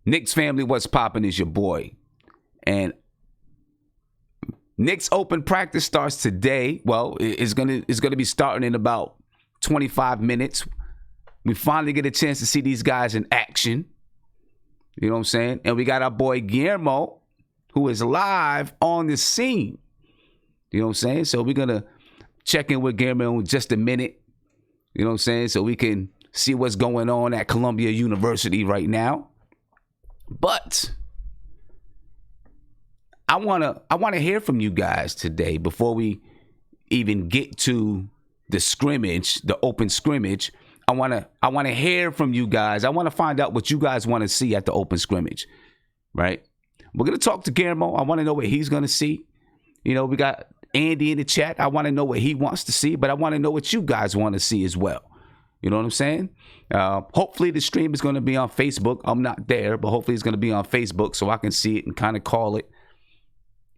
Knicks family, what's poppin' is your boy. And Knicks open practice starts today. Well, it's gonna be starting in about 25 minutes. We finally get a chance to see these guys in action. You know what I'm saying? And we got our boy Guillermo, who is live on the scene. You know what I'm saying? So we're gonna check in with Guillermo in just a minute. You know what I'm saying? So we can see what's going on at Columbia University right now. But I wanna hear from you guys today before we even get to the scrimmage, the open scrimmage. I wanna hear from you guys. I wanna find out what you guys want to see at the open scrimmage, right? We're gonna talk to Guillermo. I want to know what he's gonna see. You know, we got Andy in the chat. I want to know what he wants to see, but I want to know what you guys want to see as well. You know what I'm saying? Hopefully the stream is going to be on Facebook. I'm not there, but hopefully it's going to be on Facebook so I can see it and kind of call it,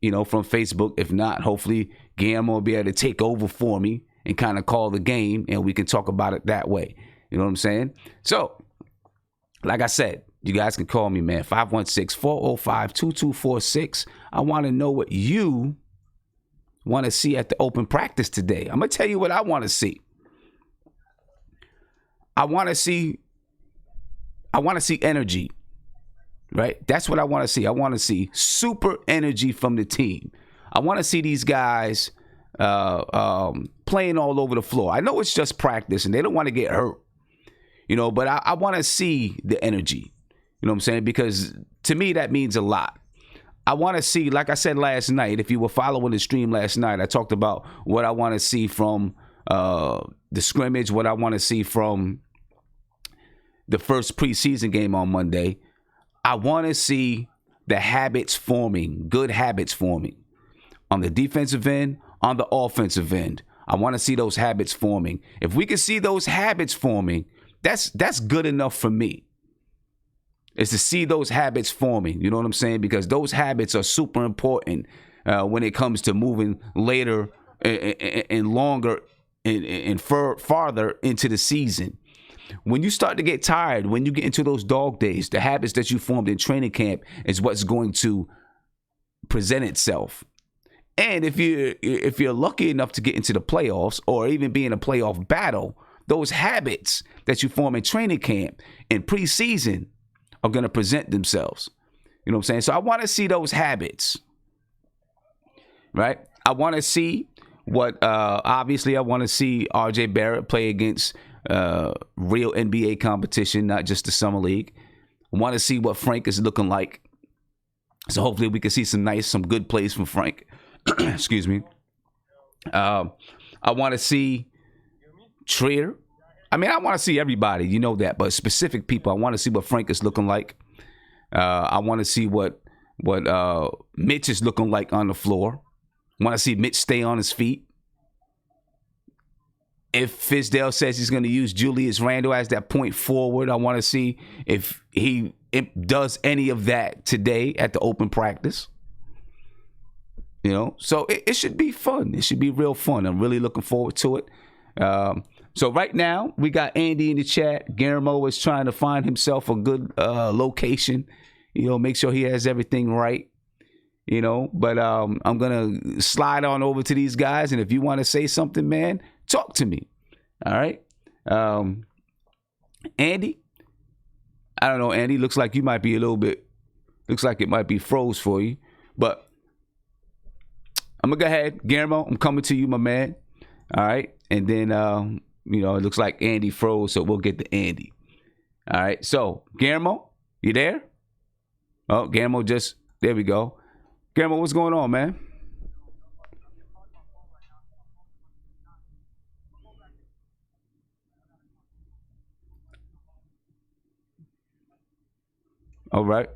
you know, from Facebook. If not, hopefully Guillermo will be able to take over for me and kind of call the game, and we can talk about it that way. You know what I'm saying? So, like I said, you guys can call me, man, 516-405-2246. I want to know what you want to see at the open practice today. I'm going to tell you what I want to see. I want to see energy, right? That's what I want to see. I want to see super energy from the team. I want to see these guys playing all over the floor. I know it's just practice and they don't want to get hurt, you know, but I want to see the energy, you know what I'm saying? Because to me, that means a lot. I want to see, like I said last night, if you were following the stream last night, I talked about what I want to see from the scrimmage, what I want to see from the first preseason game on Monday. I want to see the habits forming, good habits forming on the defensive end, on the offensive end. I want to see those habits forming. If we can see those habits forming, that's good enough for me. Is to see those habits forming. You know what I'm saying? Because those habits are super important when it comes to moving later and longer and farther into the season. When you start to get tired, when you get into those dog days, the habits that you formed in training camp is what's going to present itself. And if you're lucky enough to get into the playoffs or even be in a playoff battle, those habits that you form in training camp and preseason are going to present themselves. You know what I'm saying? So I want to see those habits, right? I want to see what, obviously, I want to see RJ Barrett play against real NBA competition, not just the Summer League. I want to see what Frank is looking like. So hopefully we can see some good plays from Frank. Excuse me. I want to see Trier. I mean, I want to see everybody, you know that, but specific people. I want to see what Frank is looking like. I want to see what Mitch is looking like on the floor. I want to see Mitch stay on his feet. If Fizdale says he's going to use Julius Randle as that point forward, I want to see if he does any of that today at the open practice. You know, so it should be fun. It should be real fun. I'm really looking forward to it. So right now, we got Andy in the chat. Guillermo is trying to find himself a good location, you know, make sure he has everything right, you know. But I'm going to slide on over to these guys. And if you want to say something, man, talk to me. All right. Andy, I don't know, Andy, looks like you might be looks like it might be froze for you. But I'm going to go ahead. Guillermo, I'm coming to you, my man. All right. And then, you know, it looks like Andy froze, so we'll get to Andy. All right. So, Guillermo, you there? Oh, Guillermo there we go. Guillermo, what's going on, man? All right.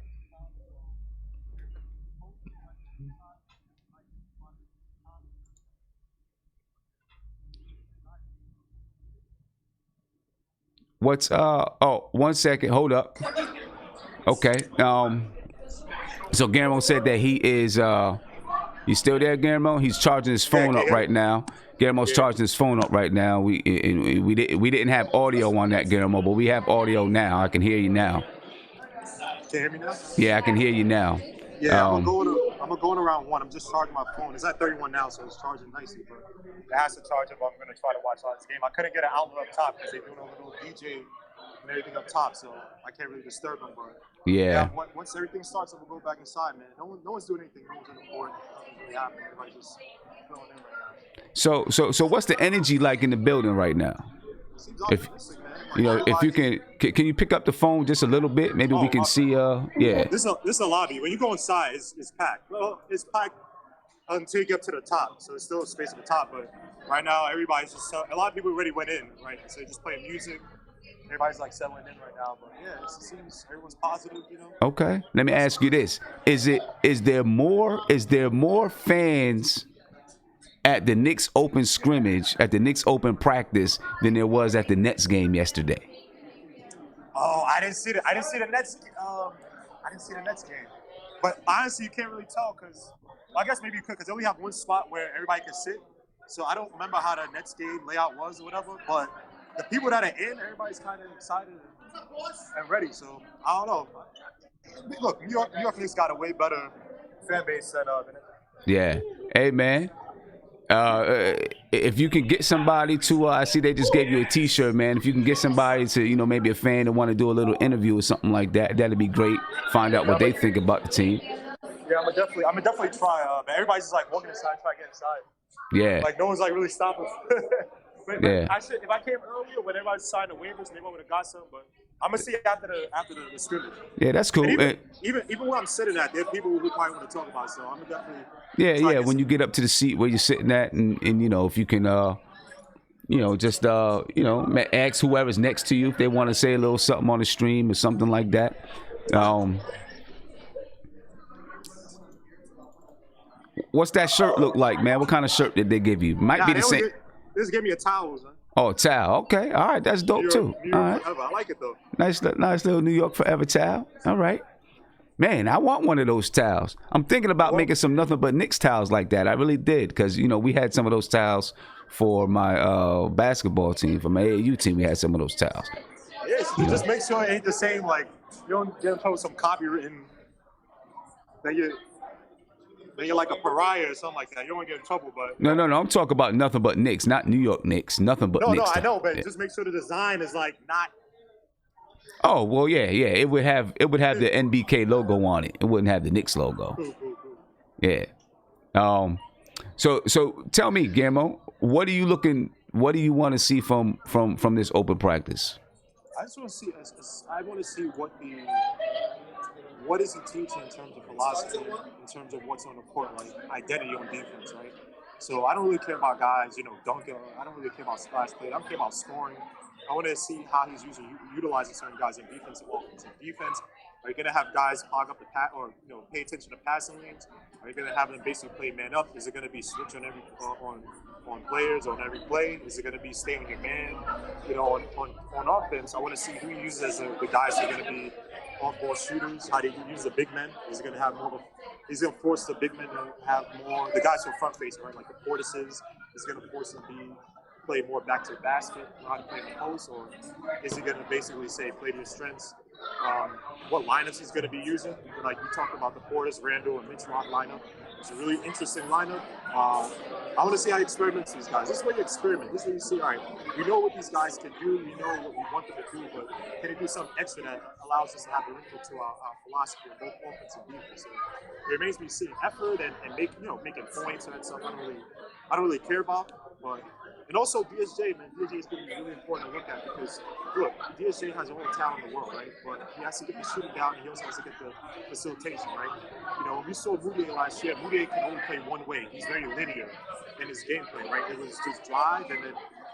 What's 1 second, hold up. Okay. So Guillermo said that he is you still there, Guillermo? He's charging his phone up right now. Guillermo's charging his phone up right now. We didn't have audio on that, Guillermo, but we have audio now. I can hear you now. Can you hear me now? Yeah, I can hear you now. Yeah, I'm gonna go in around 1. I'm just charging my phone. It's at 31 now, so it's charging nicely. But it has to charge up. I'm gonna try to watch all this game. I couldn't get an outlet up top because they're doing a little DJ and everything up top, so I can't really disturb them. But Yeah. once everything starts, I'm gonna go back inside, man. No one's doing anything. No one's on the board. Nothing's really happening. Everybody's just filling in right now. So what's the energy like in the building right now? Seems optimistic, man. Like, You know, if you can you pick up the phone just a little bit? Maybe we can see. Yeah. This is a lobby. When you go inside, it's packed. Well, it's packed until you get to the top, so there's still a space at the top. But right now, everybody's just a lot of people already went in, right? So they're just playing music. Everybody's like settling in right now. But yeah, it seems everyone's positive, you know. Okay. Let me ask you this: is there more fans at the Knicks open scrimmage, at the Knicks open practice, than there was at the Nets game yesterday? Oh, I didn't see the Nets. I didn't see the Nets game. But honestly, you can't really tell because I guess maybe you could because they only have one spot where everybody can sit. So I don't remember how the Nets game layout was or whatever. But the people that are in, everybody's kind of excited and ready. So I don't know. Look, New York Knicks got a way better fan base than Yeah. Hey, man. If you can get somebody to, I see they just gave you a T-shirt, man. If you can get somebody to, you know, maybe a fan that want to do a little interview or something like that, that'd be great. Find out what they think about the team. Yeah, I'm gonna definitely try. But everybody's just like walking inside, trying to get inside. Yeah. Like no one's like really stopping. But Yeah. If I came earlier when everybody signed the waivers, maybe I would have got some. But I'm gonna see after the scrimmage. Yeah, that's cool. Even where I'm sitting at, there are people who probably want to talk about it. So I'm gonna definitely. Yeah. When you get up to the seat where you're sitting at, and you know, if you can, you know, just you know, ask whoever's next to you if they want to say a little something on the stream or something like that. What's that shirt look like, man? What kind of shirt did they give you? Might be the same. They just gave me a towel, man. Oh, towel. Okay. All right. That's dope, too. New York All right. Forever. I like it, though. Nice little New York Forever towel. All right. Man, I want one of those towels. I'm thinking about making some nothing but Knicks towels like that. I really did because, you know, we had some of those towels for my basketball team, for my AAU team. We had some of those towels. Yeah, so you just make sure it ain't the same, like, you don't get in trouble with some copywritten that you're like a pariah or something like that. You don't want to get in trouble, but... No. I'm talking about nothing but Knicks, not New York Knicks. Nothing but Knicks. No, I know, but just make sure the design is, like, not... Oh, well, yeah. It would have the NBK logo on it. It wouldn't have the Knicks logo. Cool. Yeah. So tell me, Guillermo, what do you want to see from this open practice? I just want to see. I want to see what is he teaching in terms of philosophy, in terms of what's on the court, like identity on defense, right? So I don't really care about guys, you know, dunking. I don't really care about splash play. I don't care about scoring. I want to see how he's utilizing certain guys in defense and offense. In defense, are you going to have guys hog up the pass or, you know, pay attention to passing lanes? Are you going to have them basically play man up? Is it going to be switch on every on players on every play? Is it going to be stay on your man? You know, on offense, I want to see who he uses as the guys who are going to be off-ball shooters. How do you use the big men? Is he going to have more of he's going to force the big men to have more, the guys who are front-facing, right, like the Portises, is going to force them to play more back to the basket, know how to play in the post, or is he going to basically say play to your strengths? What lineups he's going to be using? Like you talked about the Portis, Randall, and Mitch Rock lineup. It's a really interesting lineup. I want to see how he experiments these guys. This is where you experiment. This is where you see, all right, we know what these guys can do. We know what we want them to do, but can he do something extra that allows us to have a wrinkle to our philosophy of both offense and defense? So it remains to be seen. Effort and making points, and that's something I don't really care about, but. And also DSJ, man, DSJ is going to be really important to look at because, look, DSJ has all the talent in the world, right? But he has to get the shooting down and he also has to get the facilitation, right? You know, when we saw Moutier last year, Moutier can only play one way. He's very linear in his gameplay, right? It was just drive and then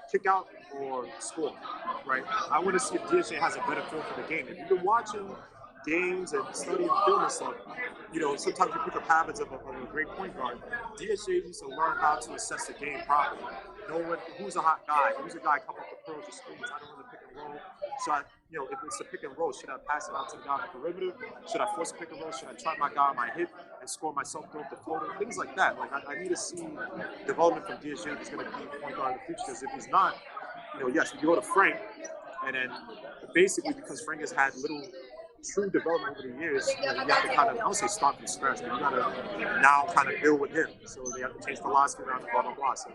kick out or score, right? I want to see if DSJ has a better feel for the game. If you've been watching games and studying film and stuff, you know, sometimes you pick up habits of a great point guard. DSJ needs to learn how to assess the game properly. Know who's a hot guy, who's a guy come up the curls or screens. I don't want to pick and roll. Should I, you know, if it's a pick and roll, should I pass it out to the guy on the perimeter? Should I force a pick and roll? Should I trap my guy on my hip and score myself through the floater? Things like that. Like I need to see development from DSJ that's going to be point guard in the future. Because if he's not, you know, yes, you go to Frank, and then basically because Frank has had little true development over the years, you have to kind of, I don't say start from scratch, but you got to now kind of build with him. So they have to change philosophy around the blah, blah, blah. So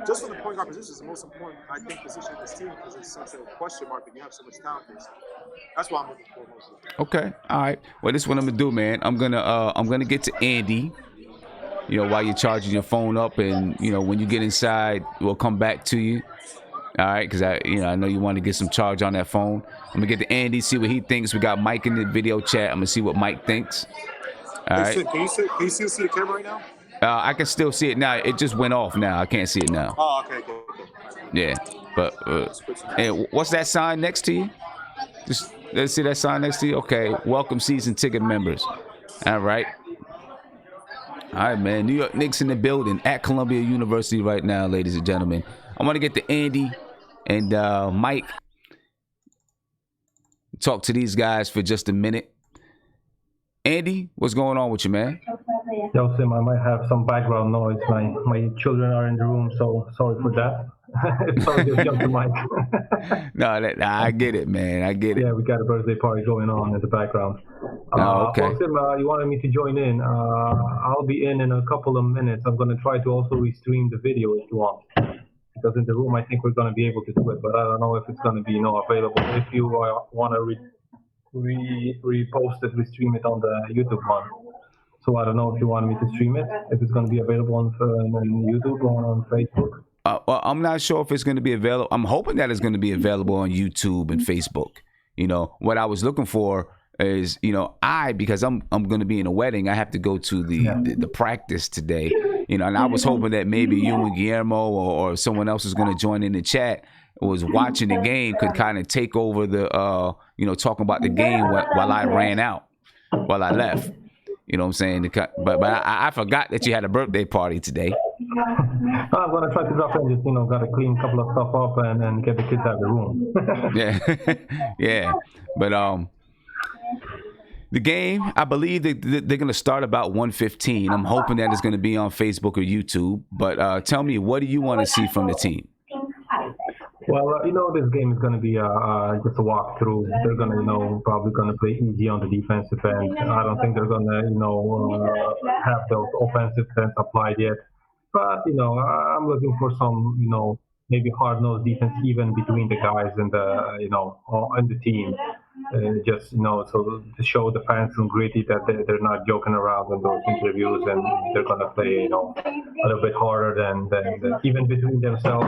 just for the point guard position is the most important, I think, position in this team because it's such a question mark and you have so much talent there. So that's what I'm looking for mostly. Okay, all right. Well, this is what I'm gonna do, man. I'm gonna get to Andy. While you're charging your phone up, and when you get inside, we'll come back to you. All right, because I know you want to get some charge on that phone. I'm gonna get to Andy, see what he thinks. We got Mike in the video chat. I'm gonna see what Mike thinks. All right. Can you still see the camera right now? I can still see it now. It just went off now. I can't see it now. Oh, okay. Yeah, but and what's that sign next to you? Just let's see that sign next to you. Okay, welcome season ticket members. All right. All right, man. New York Knicks in the building at Columbia University right now, ladies and gentlemen. I want to get to Andy and Mike. Talk to these guys for just a minute. Andy, what's going on with you, man? Yo, Sim, I might have some background noise. My children are in the room, so sorry for that. Sorry to jump to Mike. No, I get it, man. I get it. Yeah, we got a birthday party going on in the background. Okay. Well, Sim, you wanted me to join in. I'll be in a couple of minutes. I'm going to try to also restream the video if you want. Because in the room, I think we're going to be able to do it, but I don't know if it's going to be available. If you want to repost it, restream it on the YouTube one. So I don't know if you want me to stream it, if it's going to be available on YouTube or on Facebook. Well, I'm not sure if it's going to be available. I'm hoping that it's going to be available on YouTube and Facebook. What I was looking for is, because I'm going to be in a wedding, I have to go to the practice today. And I was hoping that maybe you and Guillermo or someone else is going to join in the chat, was watching the game, could kind of take over the, talking about the game while I ran out, while I left. You know what I'm saying? But I forgot that you had a birthday party today. I'm going to try to drop in, just, got to clean a couple of stuff up and get the kids out of the room. Yeah. Yeah. But the game, I believe they're going to start about 1:15. I'm hoping that it's going to be on Facebook or YouTube. But tell me, what do you want to see from the team? Well, this game is going to be just a walkthrough. They're going to, probably going to play easy on the defensive end. I don't think they're going to, have those offensive ends applied yet. But, I'm looking for some, maybe hard-nosed defense even between the guys and and the team. Just, so to show the fans and gritty that they're not joking around in those interviews, and they're going to play, a little bit harder than even between themselves.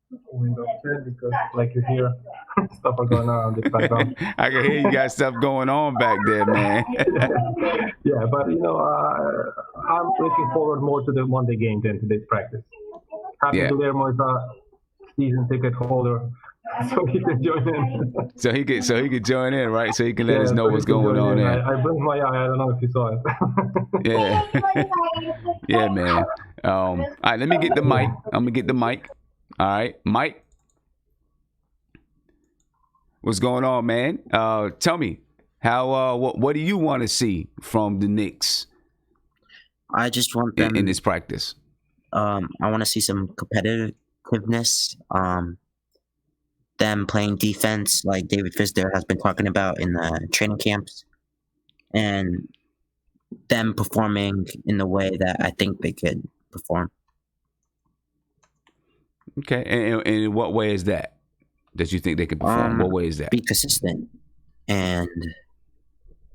Because like you hear, stuff are going on in this background. I can hear you got stuff going on back there, man. Yeah, but I'm looking forward more to the Monday game than today's practice. Happy Guillermo is a season ticket holder, so he can join in. So he could join in, right? So he can let us know what's going on there. I blinked my eye. I don't know if you saw it. Yeah. Yeah, man. All right, let me get the mic. I'm gonna get the mic. All right, Mike. What's going on, man? Tell me, how what do you want to see from the Knicks? I just want them in this practice. I want to see some competitiveness. Them playing defense like David Fisdale has been talking about in the training camps, and them performing in the way that I think they could perform. Okay, and in what way is that you think they could perform? What way is that? Be consistent and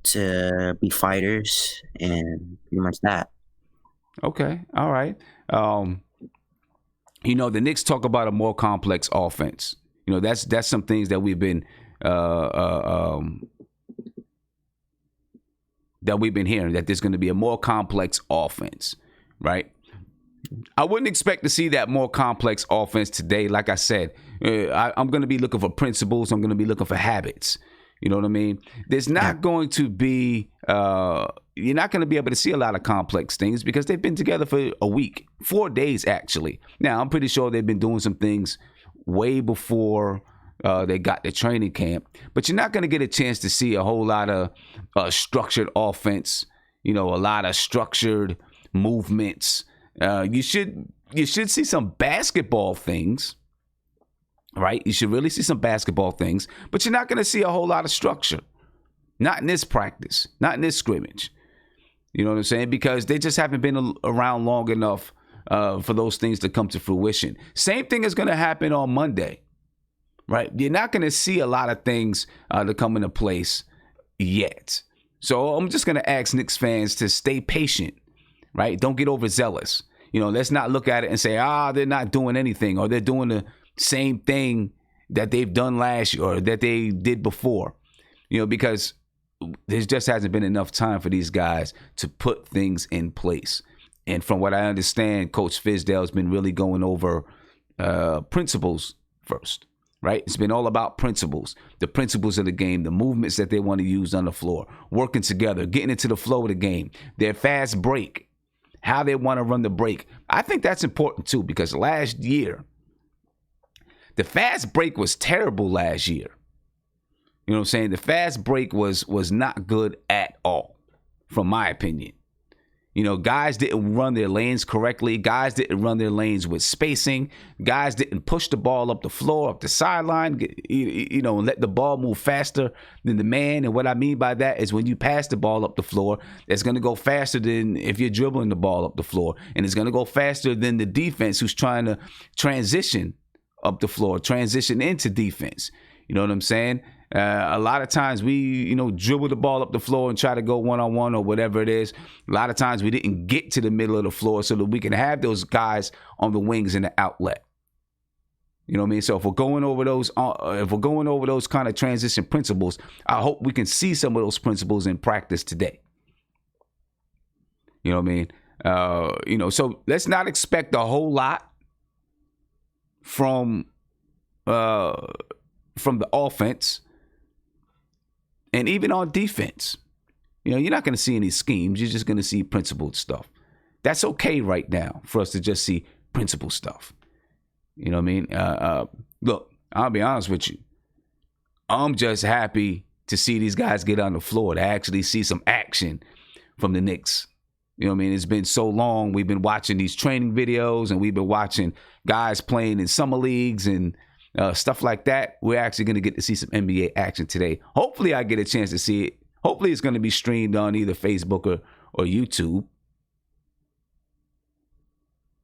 to be fighters and pretty much that. Okay, all right. The Knicks talk about a more complex offense. That's some things that we've been hearing, that there's going to be a more complex offense, right? I wouldn't expect to see that more complex offense today. Like I said, I'm going to be looking for principles. I'm going to be looking for habits. You know what I mean? There's not going to be, you're not going to be able to see a lot of complex things because they've been together for a week, 4 days actually. Now, I'm pretty sure they've been doing some things way before they got the training camp. But you're not going to get a chance to see a whole lot of structured offense, a lot of structured movements. You should see some basketball things, right? You should really see some basketball things, but you're not going to see a whole lot of structure, Not in this practice, not in this scrimmage. You know what I'm saying? Because they just haven't been around long enough for those things to come to fruition. Same thing is going to happen on Monday, right? You're not going to see a lot of things to come into place yet. So I'm just going to ask Knicks fans to stay patient, right? Don't get overzealous. You know, let's not look at it and say, they're not doing anything, or they're doing the same thing that they've done last year or that they did before, you know, because there just hasn't been enough time for these guys to put things in place. And from what I understand, Coach Fizdale's been really going over principles first, right? It's been all about principles, the principles of the game, the movements that they want to use on the floor, working together, getting into the flow of the game, their fast break, how they want to run the break. I think that's important too, because last year, the fast break was terrible last year. You know what I'm saying? The fast break was not good at all, from my opinion. You know, guys didn't run their lanes correctly. Guys didn't run their lanes with spacing. Guys didn't push the ball up the floor, up the sideline, you know, let the ball move faster than the man. And what I mean by that is when you pass the ball up the floor, it's going to go faster than if you're dribbling the ball up the floor. And it's going to go faster than the defense who's trying to transition up the floor, transition into defense. You know what I'm saying? A lot of times we, you know, dribble the ball up the floor and try to go one-on-one or whatever it is. A lot of times we didn't get to the middle of the floor so that we can have those guys on the wings in the outlet. You know what I mean? So if we're going over those kind of transition principles, I hope we can see some of those principles in practice today. You know what I mean? You know, so let's not expect a whole lot from the offense. And even on defense, you know, you're not going to see any schemes. You're just going to see principled stuff. That's okay right now for us to just see principled stuff. You know what I mean? Look, I'll be honest with you. I'm just happy to see these guys get on the floor, to actually see some action from the Knicks. You know what I mean? It's been so long. We've been watching these training videos, and we've been watching guys playing in summer leagues and stuff like that. We're actually going to get to see some NBA action today. Hopefully I get a chance to see it. Hopefully it's going to be streamed on either Facebook or YouTube.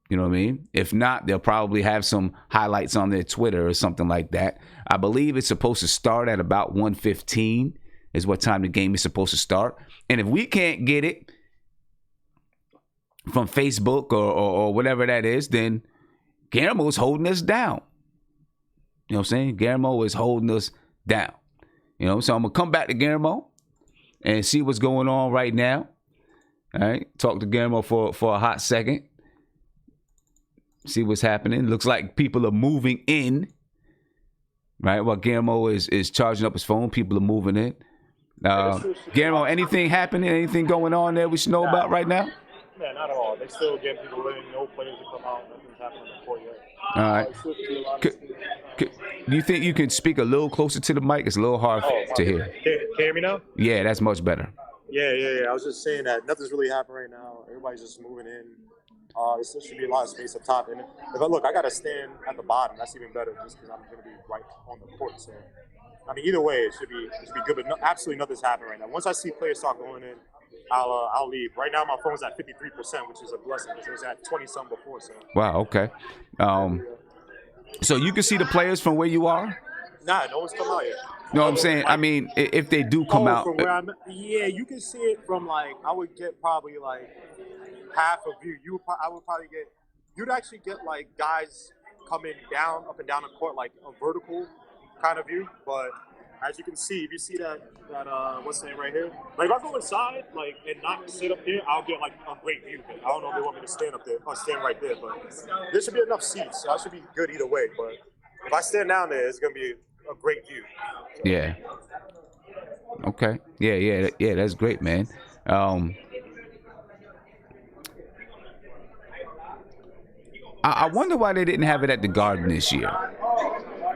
You know what I mean? If not, they'll probably have some highlights on their Twitter or something like that. I believe it's supposed to start at about 1:15 is what time the game is supposed to start. And if we can't get it from Facebook or whatever that is, then Guillermo's holding us down. You know what I'm saying? Guillermo is holding us down. You know, so I'm going to come back to Guillermo and see what's going on right now. All right. Talk to Guillermo for a hot second. See what's happening. Looks like people are moving in. Right. While Guillermo is charging up his phone, people are moving in. Guillermo, anything happening? Anything going on there we should know about right now? Yeah, not at all. They still get people in. No players to come out. Nothing's happening on the court yet. All right. Do you think you can speak a little closer to the mic? It's a little hard to hear. Can you hear me now? Yeah, that's much better. Yeah. I was just saying that nothing's really happening right now. Everybody's just moving in. There should be a lot of space up top. And if I got to stand at the bottom, that's even better just because I'm going to be right on the court. So, I mean, either way, it should be good. But absolutely nothing's happening right now. Once I see players start going in, I'll leave. Right now, my phone's at 53%, which is a blessing because it was at 20-some before. So. Wow. Okay. So you can see the players from where you are? Nah, no one's come out yet. No, I'm saying, I mean, if they do come out. From where I'm, yeah, you can see it from like, I would get probably like half a view. You'd actually get like guys coming down, up and down the court, like a vertical kind of view. But as you can see, if you see that what's the name right here? Like if I go inside, like and not sit up here, I'll get like a great view. I don't know if they want me to stand up there or stand right there, but there should be enough seats, so I should be good either way. But if I stand down there, it's gonna be a great view. Yeah. Okay. Yeah. That's great, man. I wonder why they didn't have it at the Garden this year.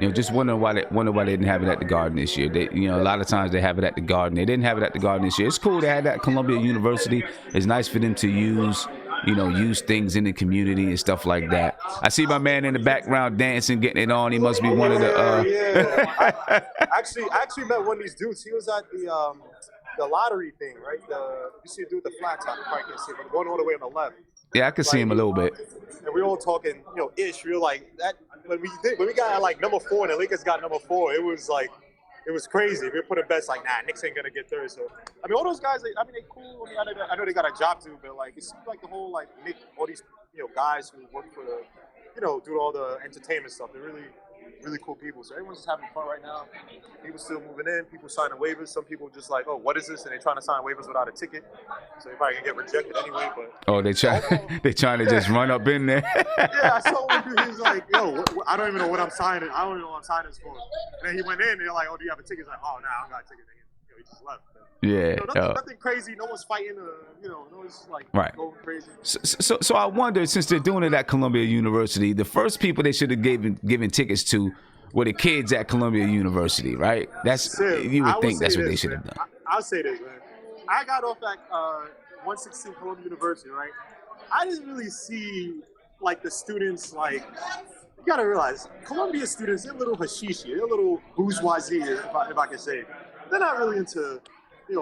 You know, just wondering why they didn't have it at the Garden this year. They, you know, a lot of times they have it at the Garden. They didn't have it at the Garden this year. It's cool they had that at Columbia University. It's nice for them to use use things in the community and stuff like that. I see my man in the background dancing, getting it on. He must be one of the. I actually met one of these dudes. He was at the lottery thing, right? You see a dude with the flat top. You probably can't see him, but going all the way on the left. Yeah, I could see him a little bit. And we were all talking, ish. We were like that when we got like number 4 and the Lakers got number 4. It was like. It was crazy. We were putting bets like, nah, Knicks ain't gonna get third. So, I mean, all those guys, they cool. I know they got a job to do, but like, it seems like the whole like Nick, all these guys who work for the, do all the entertainment stuff. They're really, really cool people. So everyone's just having fun right now. People still moving in. People signing waivers. Some people just like, oh, what is this? And they're trying to sign waivers without a ticket. So they probably gonna get rejected anyway. But they trying to just run up in there. Yeah, I saw one dude. He was like, yo, I don't even know what I'm signing. I don't even know what I'm signing this for. And then he went in and they're like, oh, do you have a ticket? He's like, oh, nah, I don't got a ticket. He just left. Yeah. Nothing crazy. No one's fighting. No one's like going crazy. So I wonder, since they're doing it at Columbia University, the first people they should have given tickets to were the kids at Columbia University, right? You would think that's what they should have done. I'll say this, man. I got off at 116 Columbia University, right? I didn't really see like the students like. You gotta realize, Columbia students, they're a little hashishi, they're a little bourgeoisie, if I can say. They're not really into,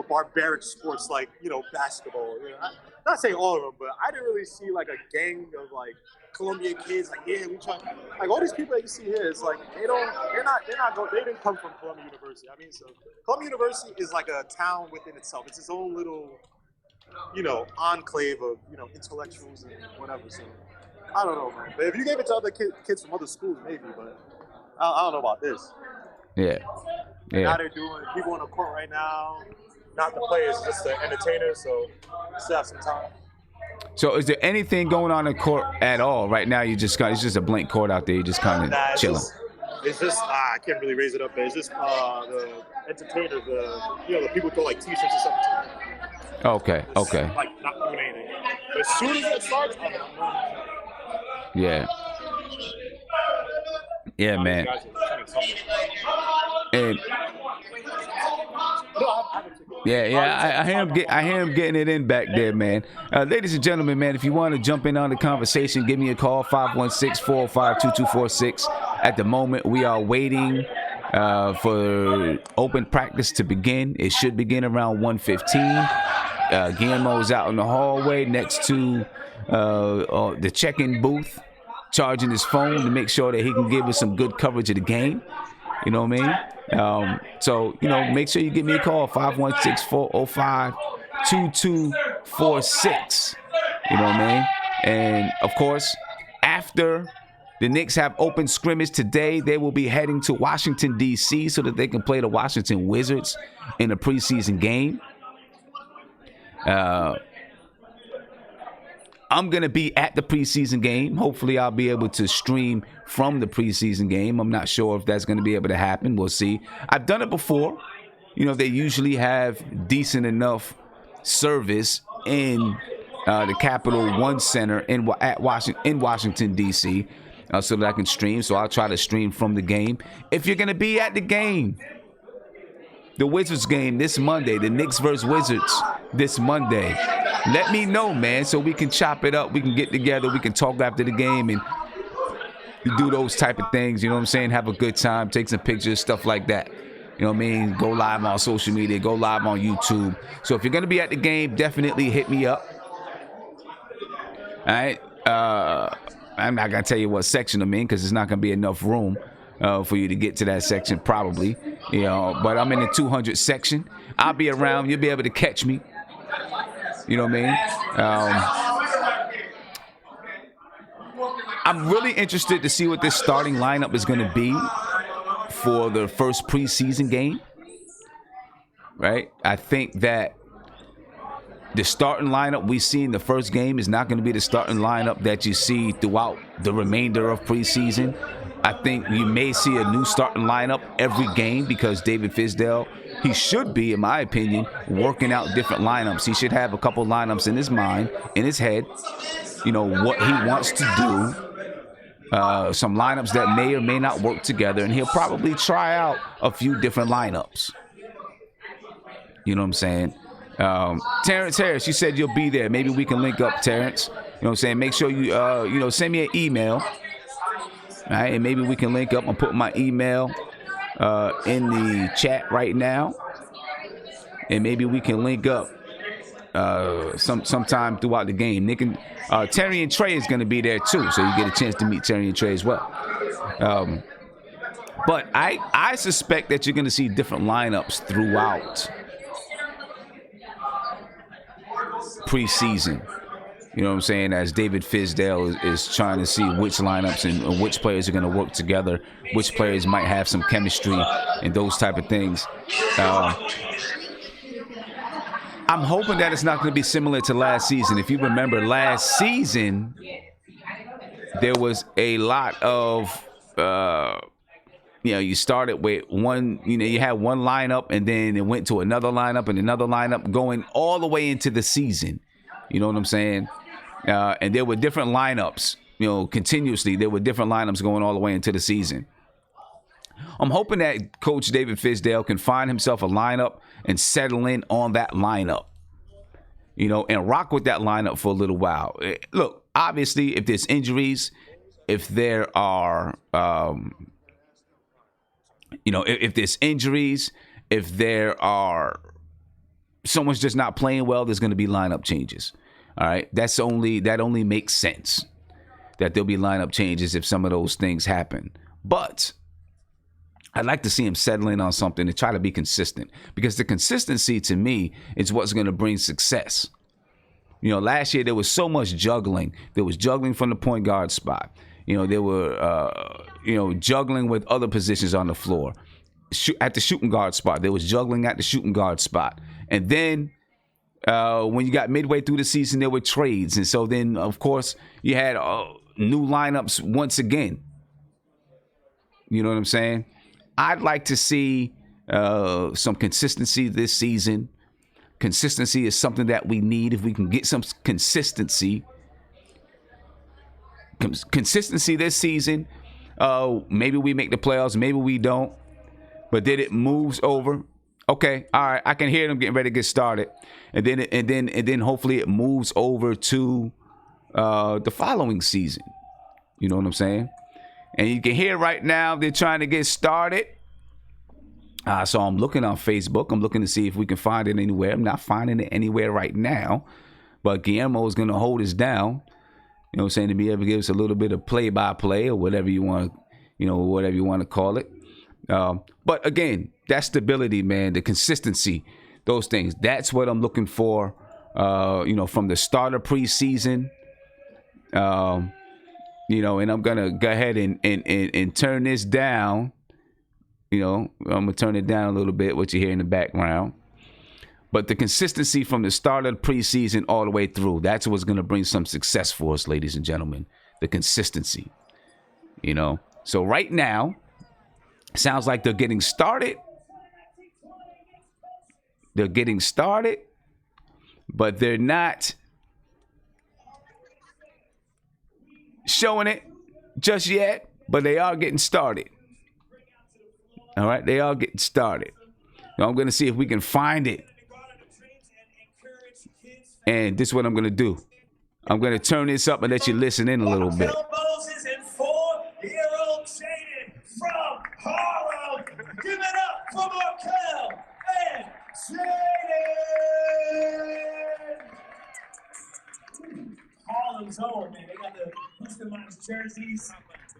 barbaric sports like, basketball. Not saying all of them, but I didn't really see like a gang of like Columbia kids. Like, yeah, we try. Like all these people that you see here, it's like they didn't come from Columbia University. I mean, so Columbia University is like a town within itself. It's its own little, enclave of intellectuals and whatever. So. I don't know, man. But if you gave it to other kids from other schools, maybe. But I don't know about this. Yeah. Now they're doing people on the court right now. Not the players, just the entertainers. So still have some time. So is there anything going on in court at all right now? It's just a blank court out there. You're just kind of chilling. It's just I can't really raise it up, but it's just the entertainers, the people throw like T-shirts or something. Okay. Like not doing anything. But as soon as it starts, I don't know. Yeah, man. And I hear him getting it in back there, man. Ladies and gentlemen, man, if you want to jump in on the conversation, give me a call, 516-405-2246. At the moment, we are waiting for open practice to begin. It should begin around 1:15. Guillermo's out in the hallway next to the check-in booth, charging his phone to make sure that he can give us some good coverage of the game. You know what I mean? So make sure you give me a call, 516-405-2246. You know what I mean? And of course, after the Knicks have open scrimmage today, they will be heading to Washington, D.C. so that they can play the Washington Wizards in a preseason game. I'm going to be at the preseason game. Hopefully, I'll be able to stream from the preseason game. I'm not sure if that's going to be able to happen. We'll see. I've done it before. They usually have decent enough service in the Capital One Center in Washington, D.C., so that I can stream. So I'll try to stream from the game. If you're going to be at the game, the Wizards game this Monday, the Knicks versus Wizards this Monday, let me know, man, so we can chop it up. We can get together. We can talk after the game and do those type of things. You know what I'm saying? Have a good time. Take some pictures, stuff like that. You know what I mean? Go live on social media. Go live on YouTube. So if you're going to be at the game, definitely hit me up. All right? I'm not going to tell you what section I'm in because there's not going to be enough room for you to get to that section probably. But I'm in the 200 section. I'll be around. You'll be able to catch me. You know what I mean? I'm really interested to see what this starting lineup is going to be for the first preseason game. Right? I think that the starting lineup we see in the first game is not going to be the starting lineup that you see throughout the remainder of preseason. I think you may see a new starting lineup every game because David Fizdale, he should be, in my opinion, working out different lineups. He should have a couple lineups in his mind, in his head, what he wants to do. Some lineups that may or may not work together, and he'll probably try out a few different lineups. You know what I'm saying? Terrence Harris, you said you'll be there. Maybe we can link up, Terrence. know what I'm saying? Make sure you, send me an email. All right, and maybe we can link up. I'm putting my email in the chat right now. And maybe we can link up sometime throughout the game. Nick and Terry and Trey is going to be there too, so you get a chance to meet Terry and Trey as well. But I suspect that you're going to see different lineups throughout preseason. You know what I'm saying? As David Fizdale is trying to see which lineups and which players are going to work together, which players might have some chemistry and those type of things. I'm hoping that it's not going to be similar to last season. If you remember last season, there was a lot of, you started with one, you had one lineup and then it went to another lineup and another lineup going all the way into the season. You know what I'm saying? And there were different lineups, continuously. There were different lineups going all the way into the season. I'm hoping that Coach David Fizdale can find himself a lineup and settle in on that lineup, and rock with that lineup for a little while. Look, obviously, if there's injuries, if there are, if there's injuries, if there are, someone's just not playing well, there's going to be lineup changes. All right, that only makes sense that there'll be lineup changes if some of those things happen. But I'd like to see him settle in on something and try to be consistent, because the consistency to me is what's going to bring success. Last year there was so much juggling. There was juggling from the point guard spot. There were, juggling with other positions on the floor. At the shooting guard spot, there was juggling at the shooting guard spot. And then when you got midway through the season, there were trades. And so then, of course, you had new lineups once again. You know what I'm saying? I'd like to see some consistency this season. Consistency is something that we need. If we can get some consistency this season, maybe we make the playoffs, maybe we don't. But then it moves over. Okay, all right, I can hear them getting ready to get started, and then hopefully it moves over to the following season. You know what I'm saying? And you can hear right now they're trying to get started. So I'm looking on Facebook. I'm looking to see if we can find it anywhere. I'm not finding it anywhere right now. But Guillermo is going to hold us down. You know what I'm saying? To be able to give us a little bit of play-by-play or whatever you want, whatever you want to call it. But again, that stability, man, the consistency, those things. That's what I'm looking for. From the start of preseason. And I'm gonna go ahead and turn this down. I'm gonna turn it down a little bit, what you hear in the background. But the consistency from the start of the preseason all the way through, that's what's gonna bring some success for us, ladies and gentlemen. The consistency. So right now, sounds like they're getting started. They're getting started, but they're not showing it just yet, but they are getting started. All right, they are getting started. Now I'm going to see if we can find it. And this is what I'm going to do. I'm going to turn this up and let you listen in a little bit. Moses and 4-year-old Jaden from Harlem. Give it up for Markel and Jaden. Harlem's home, man. They got the customized jerseys.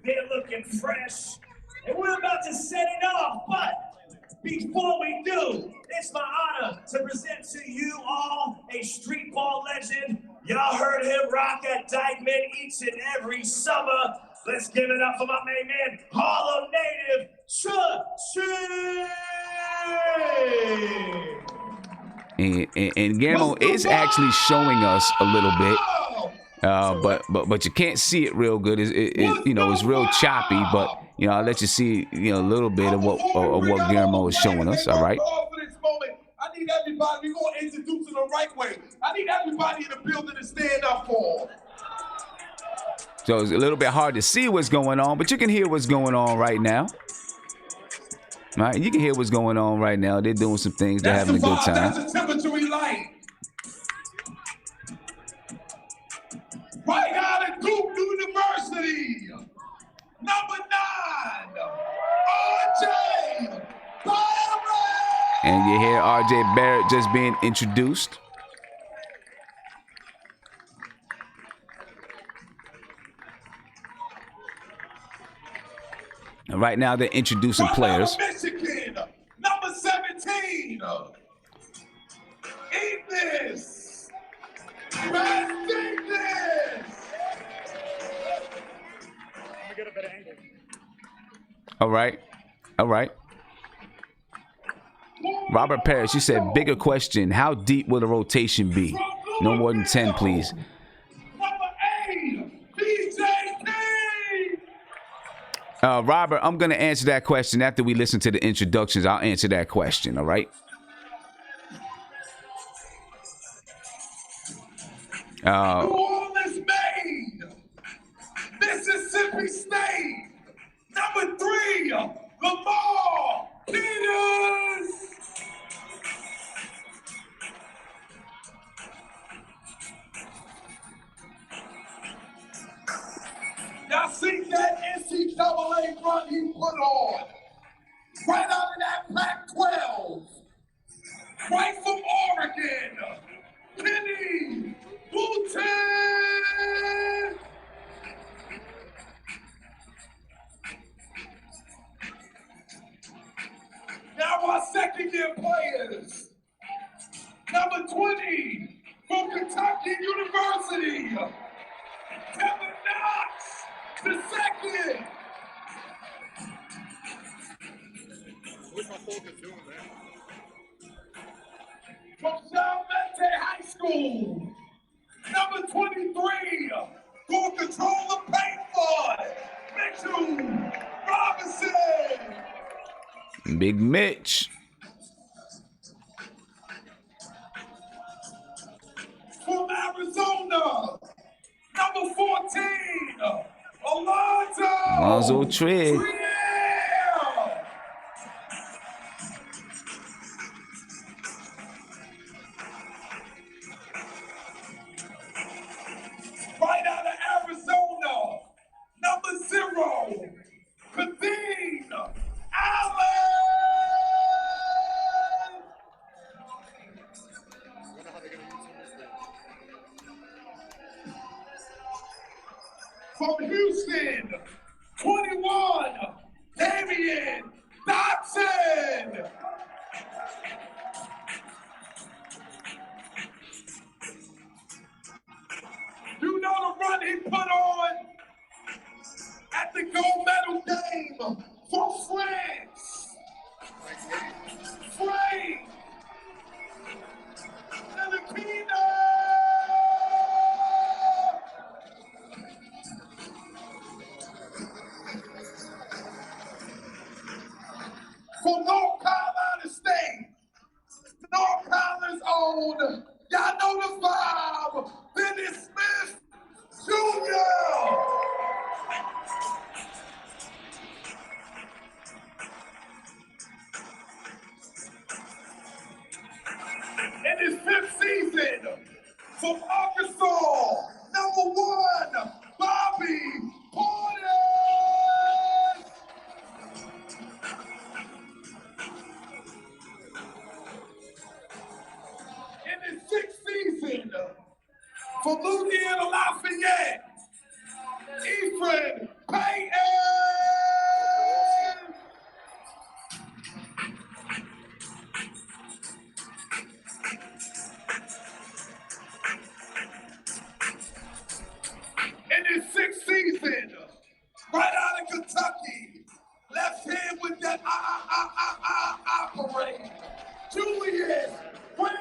They're looking fresh. And we're about to set it off, but before we do, it's my honor to present to you all a street ball legend. Y'all heard him rock at Dykeman each and every summer. Let's give it up for my main man, Harlem native, And Guillermo is actually showing us a little bit. But you can't see it real good. It's real choppy. But I'll let you see a little bit of what Guillermo is showing us. All right. I need everybody. We're gonna introduce it the right way. I need everybody in the building to stand up for him. So it's a little bit hard to see what's going on, but you can hear what's going on right now. All right, you can hear what's going on right now. They're doing some things. They're having a good time. That's the temperature we like. Right And you hear R.J. Barrett just being introduced. And right now they're introducing players. Michigan, number 17. Eat this. All right. Robert Parrish, you said, bigger question. How deep will the rotation be? No more than 10, please. Robert, I'm going to answer that question after we listen to the introductions. I'll answer that question, all right? New Orleans, Maine, Mississippi State, number 3, Lamar Peters. Y'all see that NCAA run he put on? Right out of that Pac-12. Right from Oregon. Kenny Wooten. Now our second-year players. Number 20 from Kentucky University. Kevin Knox, the second. What's my focus doing, man? From Salvete High School, number 23, who control the paint for Mitchell Robinson. Big Mitch. From Arizona, number 14, Alonzo Trigg. Right out of Arizona, number 0, Kadeem Allen. From Houston, 21, Damian Dotson. You know the run he put on at the gold medal game for France. Frank Ntilikina. From North Carolina State, North Carolina's own, y'all know the vibe, Benny Smith Jr. In his 5th season, from Arkansas, number 1, Bobby Portis. In his 6th season, from Louisiana Lafayette, Ephraim Payton. In his 6th season, right out of Kentucky, left hand with that operate, Julius Randle.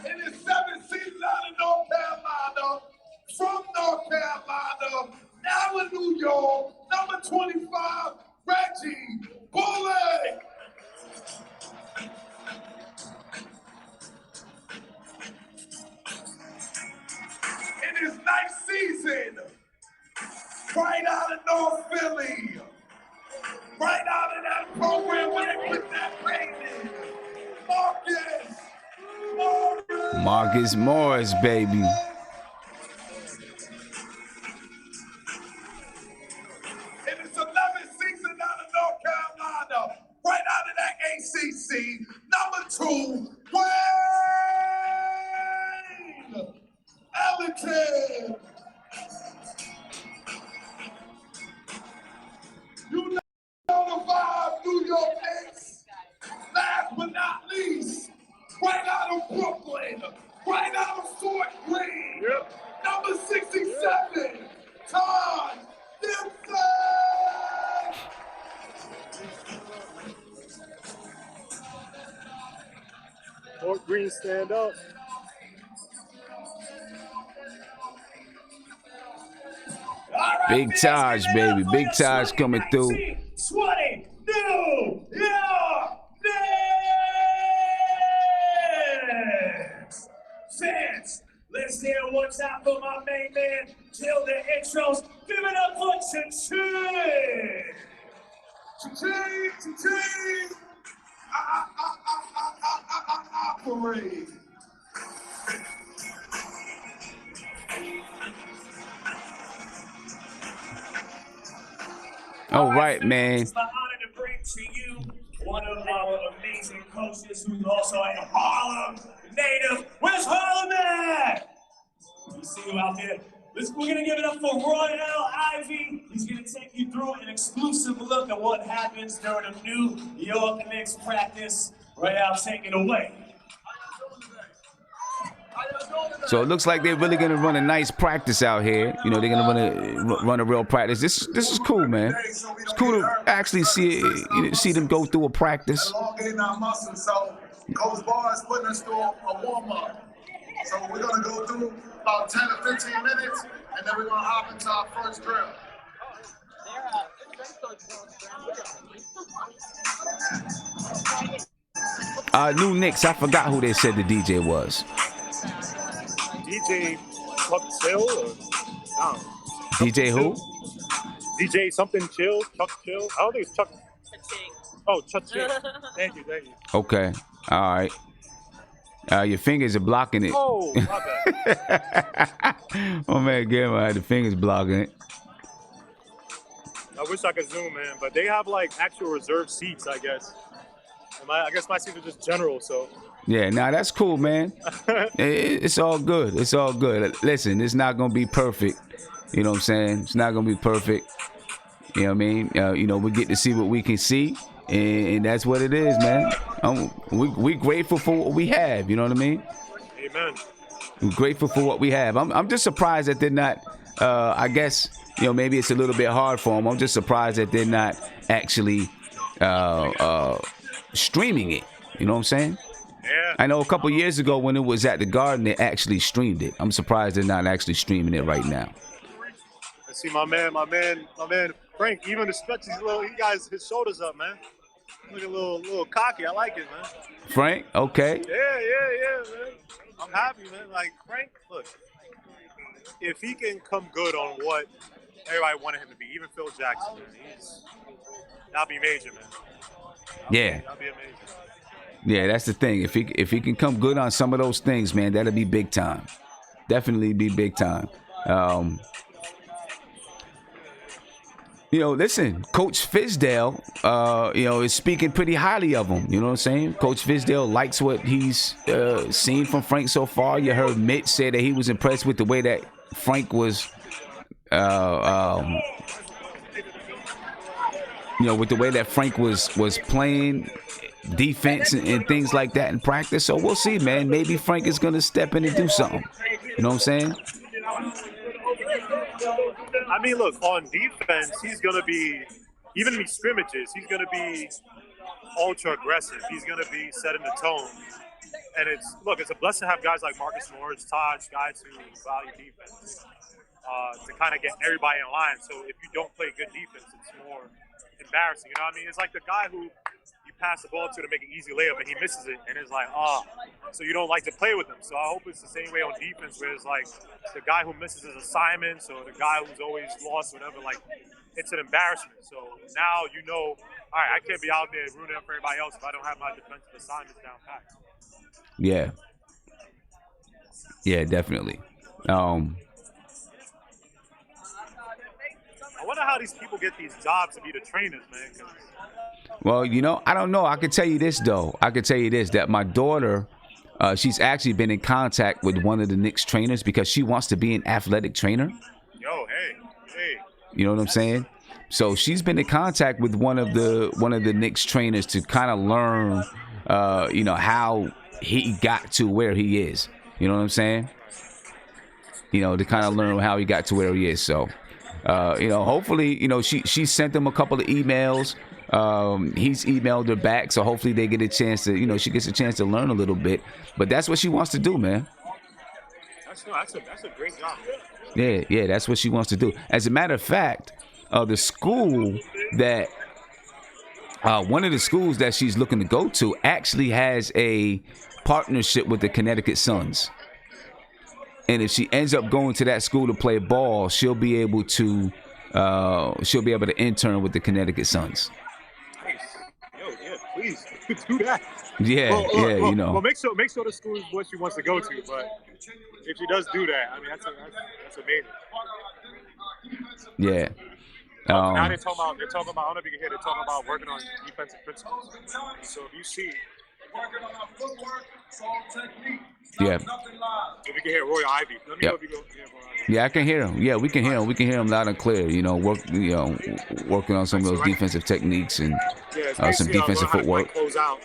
In his 7th season out of North Carolina, from North Carolina, now in New York, number 25, Reggie Bullock. In his 9th season, right out of North Philly, right out of that program where they put that paint in, Marcus Morris, baby. Washington. You know the vibe, New York Knicks. Last but not least, right out of Brooklyn, right out of Fort Greene, number 67, Todd Gibson. Fort Greene, stand up. Big Taj, baby. Big Taj coming through. 20 New York Knicks! Fans, let's hear one time for my main man, till the intros. Give it up for Cha-Ching! Cha-Ching, Cha-Ching! Operate! All right, man. It's my honor to bring to you one of our amazing coaches who's also a Harlem native. Where's Harlem at? We see you out there. We're gonna give it up for Roy L. Ivy. He's gonna take you through an exclusive look at what happens during a New York Knicks practice. Roy L, take it away. So it looks like they're really gonna run a nice practice out here. You know, they're gonna run a real practice. This is cool, man. It's cool to actually see them go through a practice. Elongating our muscles, so Coach Barr is putting us through a warm-up. So we're gonna go through about 10 to 15 minutes, and then we're gonna hop into our first drill. New Knicks. I forgot who they said the DJ was. DJ Chuck Chill or no? DJ who? DJ something Chill, Chuck Chill. I don't think it's Chuck. Oh, Chuck Chill. Thank you. Okay. All right. Your fingers are blocking it. Oh, my bad. Oh man, Gamma had the fingers blocking it. I wish I could zoom, man, but they have like actual reserved seats, I guess. And I guess my seats are just general, so. Yeah, nah, that's cool, man. It's all good. It's all good. Listen, it's not gonna be perfect. You know what I'm saying? It's not gonna be perfect. You know what I mean? You know, we get to see what we can see, and that's what it is, man. We grateful for what we have. You know what I mean? Amen. We're grateful for what we have. I'm just surprised that they're not. I guess you know maybe it's a little bit hard for them. I'm just surprised that they're not actually streaming it. You know what I'm saying? Yeah. I know a couple years ago when it was at the Garden, they actually streamed it. I'm surprised they're not actually streaming it right now. I see my man Frank. Even the stretches, he got his shoulders up, man. Look a little cocky. I like it, man. Frank, okay. Yeah, man. I'm happy, man. Like Frank, look, if he can come good on what everybody wanted him to be, even Phil Jackson, man, that'll be major, man. That'll be amazing. Yeah, that's the thing. If he can come good on some of those things, man, that'll be big time. Definitely be big time. You know, listen, Coach Fizdale, you know, is speaking pretty highly of him. You know what I'm saying? Coach Fizdale likes what he's seen from Frank so far. You heard Mitch say that he was impressed with the way that Frank was, you know, with the way that Frank was playing defense and things like that in practice. So we'll see, man. Maybe Frank is going to step in and do something. You know what I'm saying? I mean, look, on defense, he's going to be, even in these scrimmages, he's going to be ultra aggressive. He's going to be setting the tone. And it's a blessing to have guys like Marcus Morris, Taj, guys who value defense, to kind of get everybody in line. So if you don't play good defense, it's more embarrassing. You know what I mean? It's like the guy who you pass the ball to make an easy layup and he misses it, and it's like, so you don't like to play with him. So I hope it's the same way on defense, where it's like the guy who misses his assignments or the guy who's always lost, whatever, like it's an embarrassment. So now you know, all right, I can't be out there ruining it for everybody else if I don't have my defensive assignments down pat. Yeah. Yeah, definitely. I wonder how these people get these jobs to be the trainers, man. Well, you know, I don't know. I can tell you this, though. I can tell you this, that my daughter, She's actually been in contact with one of the Knicks trainers because she wants to be an athletic trainer. Yo, hey. You know what I'm saying? So she's been in contact with one of the Knicks trainers to kind of learn, how he got to where he is. You know what I'm saying? To kind of learn how he got to where he is. So, hopefully, she sent him a couple of emails. He's emailed her back. So hopefully they get a chance to, she gets a chance to learn a little bit. But that's what she wants to do, man. That's a great job. Yeah, that's what she wants to do. As a matter of fact, the school that one of the schools that she's looking to go to actually has a partnership with the Connecticut Suns. And if she ends up going to that school to play ball, she'll be able to intern with the Connecticut Suns. Nice. Yo, yeah, please do that. Yeah, Well, make sure the school is what she wants to go to. But if she does do that, I mean, that's amazing. Yeah. Now they're talking about. I don't know if you can hear. They're talking about working on defensive principles. So if you see. Yeah. If you can hear Roy Ivy. Let me know if you can hear Roy Ivy. Yeah, I can hear him. Yeah, we can hear him. We can hear him loud and clear. Working on some of those defensive techniques and some defensive footwork. Close out.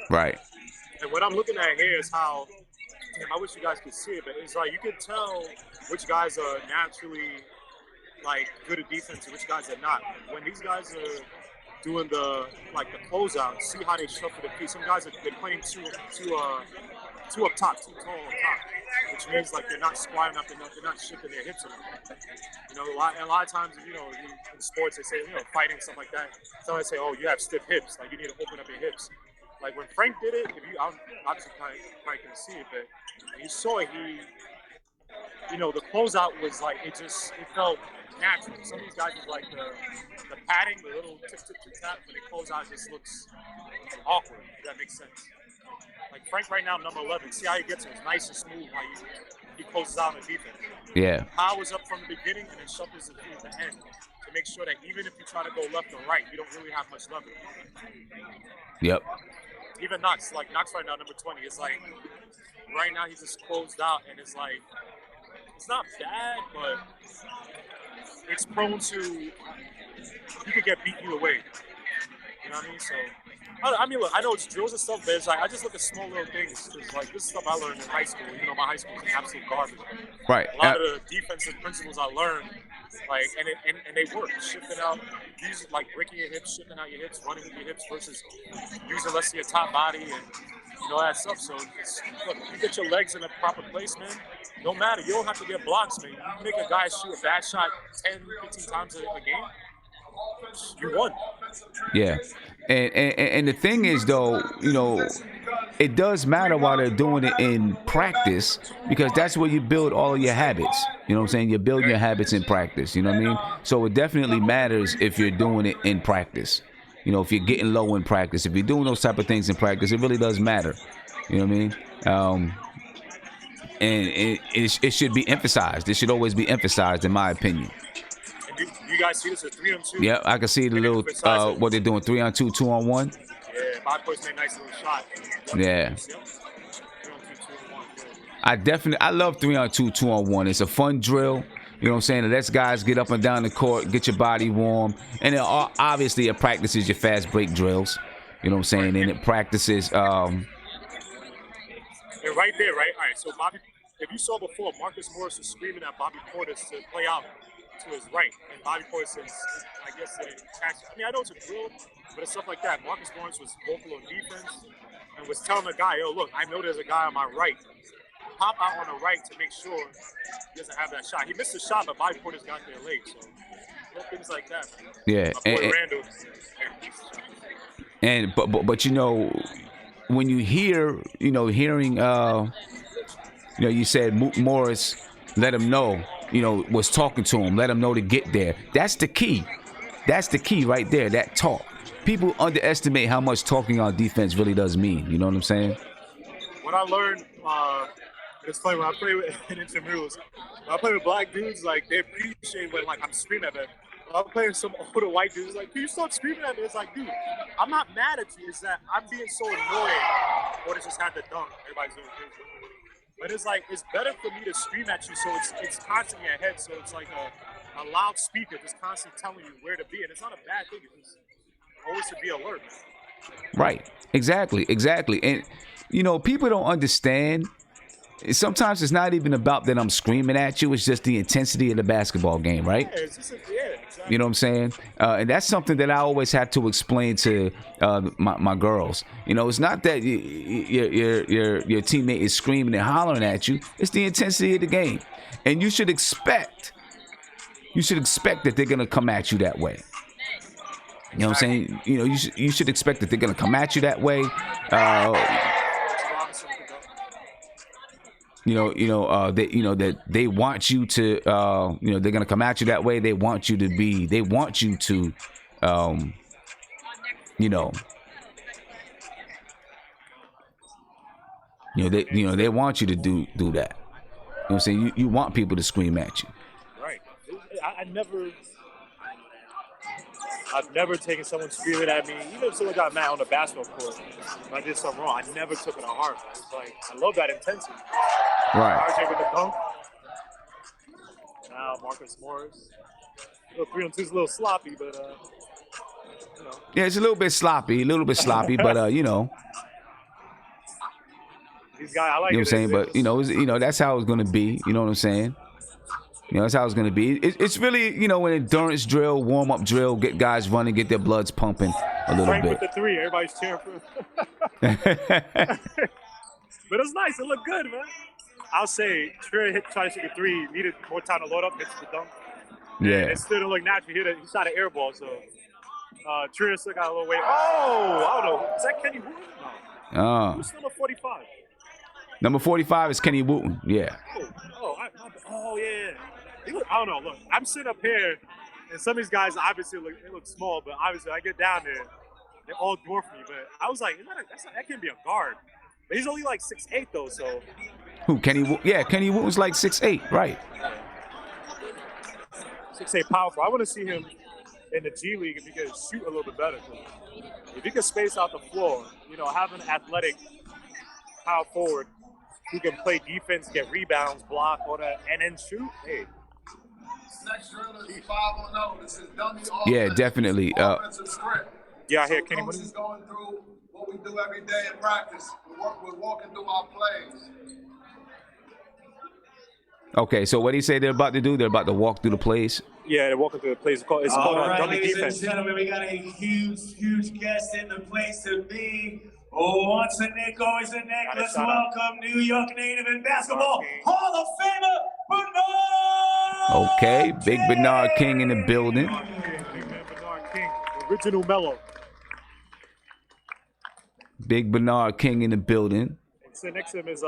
Right. And what I'm looking at here is how. Damn, I wish you guys could see it, but it's like you can tell which guys are naturally good at defense and which guys are not. When these guys are doing the closeout, see how they shuffle the feet. Some guys they're playing too up top, too tall up top, which means they're not squatting up enough, they're not shifting their hips enough. A lot of times, in sports they say, fighting stuff like that. Sometimes they say, oh, you have stiff hips, you need to open up your hips. When Frank did it, I'm obviously probably can see it, but you saw it, the closeout was it felt natural. Some of these guys is the padding, the little tip, when they close out, it just looks awkward, if that makes sense. Frank right now, number 11, see how he gets it? It's nice and smooth how he closes out on the defense. Yeah. Powers up from the beginning and then shuffles it through the end to make sure that even if you try to go left or right, you don't really have much leverage. Yep. Even Knox right now, number 20, it's right now he's just closed out and it's it's not bad, but it's prone to, you could get beat either way. You know what I mean? So, look, I know it's drills and stuff, but it's I just look at small little things. Because, this stuff I learned in high school. My high school was absolute garbage. Right. A lot of the defensive principles I learned, and they work. Shifting out, using, breaking your hips, shifting out your hips, running with your hips versus using less of your top body and, all that stuff. So, look, you get your legs in the proper place, man. No matter. You don't have to get blocks, man. You make a guy shoot a bad shot 10, 15 times a game, you won. Yeah. And the thing is, though, it does matter while they're doing it in practice because that's where you build all of your habits. You know what I'm saying? You're building your habits in practice. You know what I mean? So it definitely matters if you're doing it in practice. If you're getting low in practice, if you're doing those type of things in practice, it really does matter. You know what I mean? And it should be emphasized. It should always be emphasized, in my opinion. And you guys see this as 3-on-2? Yeah, I can see the little what they're doing, 3-on-2, 2-on-1. Yeah, my boys made a nice little shot. Yeah. 3-on-2, 2-on-1. I love 3-on-2, 2-on-1. It's a fun drill. You know what I'm saying? It lets guys get up and down the court, get your body warm. And then obviously it practices your fast break drills. You know what I'm saying? And it practices And right there, right? All right, so Bobby, if you saw before, Marcus Morris was screaming at Bobby Portis to play out to his right. And Bobby Portis says, I guess, I know it's a drill, but it's stuff like that. Marcus Morris was vocal on defense and was telling the guy, yo, look, I know there's a guy on my right. Pop out on the right to make sure he doesn't have that shot. He missed the shot, but Bobby Portis got there late. So things like that. Yeah. Randall. And but when you heang you said Morris let him know, was talking to him, let him know to get there. That's the key. That's the key right there, that talk. People underestimate how much talking on defense really does mean. You know what I'm saying? What I learned, it's funny, when I play with in intramurals, when I play with black dudes, they appreciate when, I'm screaming at them. When I'm playing with some older white dudes, can you stop screaming at me? It's dude, I'm not mad at you. It's that I'm being so annoyed or to just have the dunk. Everybody's doing crazy. But it's like, it's better for me to scream at you, so it's constantly ahead. So it's like a loudspeaker just constantly telling you where to be, and it's not a bad thing. It's just always to be alert. Right. Exactly. And people don't understand. Sometimes it's not even about that I'm screaming at you. It's just the intensity of the basketball game, right? Yeah, it's just exactly. You know what I'm saying? And that's something that I always have to explain to my girls. It's not that your teammate is screaming and hollering at you. It's the intensity of the game, and you should expect that they're gonna come at you that way. You know what I'm saying? You should expect that they're gonna come at you that way. That they want you to, they're gonna come at you that way. They want you to, they want you to do that. You know what I'm saying? You want people to scream at you. Right. I've never taken someone screaming at me, even if someone got mad on the basketball court. If I did something wrong, I never took it to heart. It's like, I love that intensity. Right. RJ with the dunk. Now Marcus Morris. A little 3-on-2 is a little sloppy, but Yeah, it's a little bit sloppy, but These guys, I like you know what I'm it. saying? But that's how it's gonna be. You know what I'm saying? That's how it's going to be. It's really, an endurance drill, warm-up drill, get guys running, get their bloods pumping a little Frank bit. with the three, everybody's cheering for him. But it's nice. It looked good, man. I'll say, Trier tried to shoot a three, needed more time to load up, hit the dunk. Yeah. And it still didn't look natural. He shot an air ball, so Trier still got a little weight. Oh, I don't know. Is that Kenny Wooten? No. Who's number 45? Number 45 is Kenny Wooten, yeah. Yeah. I don't know. Look, I'm sitting up here, and some of these guys obviously look small, but obviously I get down there, they all dwarf me. But I was like, that can't be a guard. But he's only like 6'8" though, so. Who, Kenny Wooten? Yeah, Kenny Wooten's like 6'8", right. 6'8", powerful. I want to see him in the G League if he can shoot a little bit better. If he can space out the floor, have an athletic power forward who can play defense, get rebounds, block, all that, and then shoot, hey. Yeah, definitely. Yeah, I hear Kenny. Coach is going through what we do every day in practice. We're walking through our plays. Okay, so what do you say they're about to do? They're about to walk through the plays? Yeah, they're walking through the plays. It's called dummy ladies defense. and gentlemen, we got a huge guest in the place to be. Once a Nick, always a Nick. Let's welcome New York native and basketball Hall of Famer, Bernard. Okay, Big Bernard King in the building. Big man Bernard King, original Mellow. Big Bernard King in the building. And so next to him is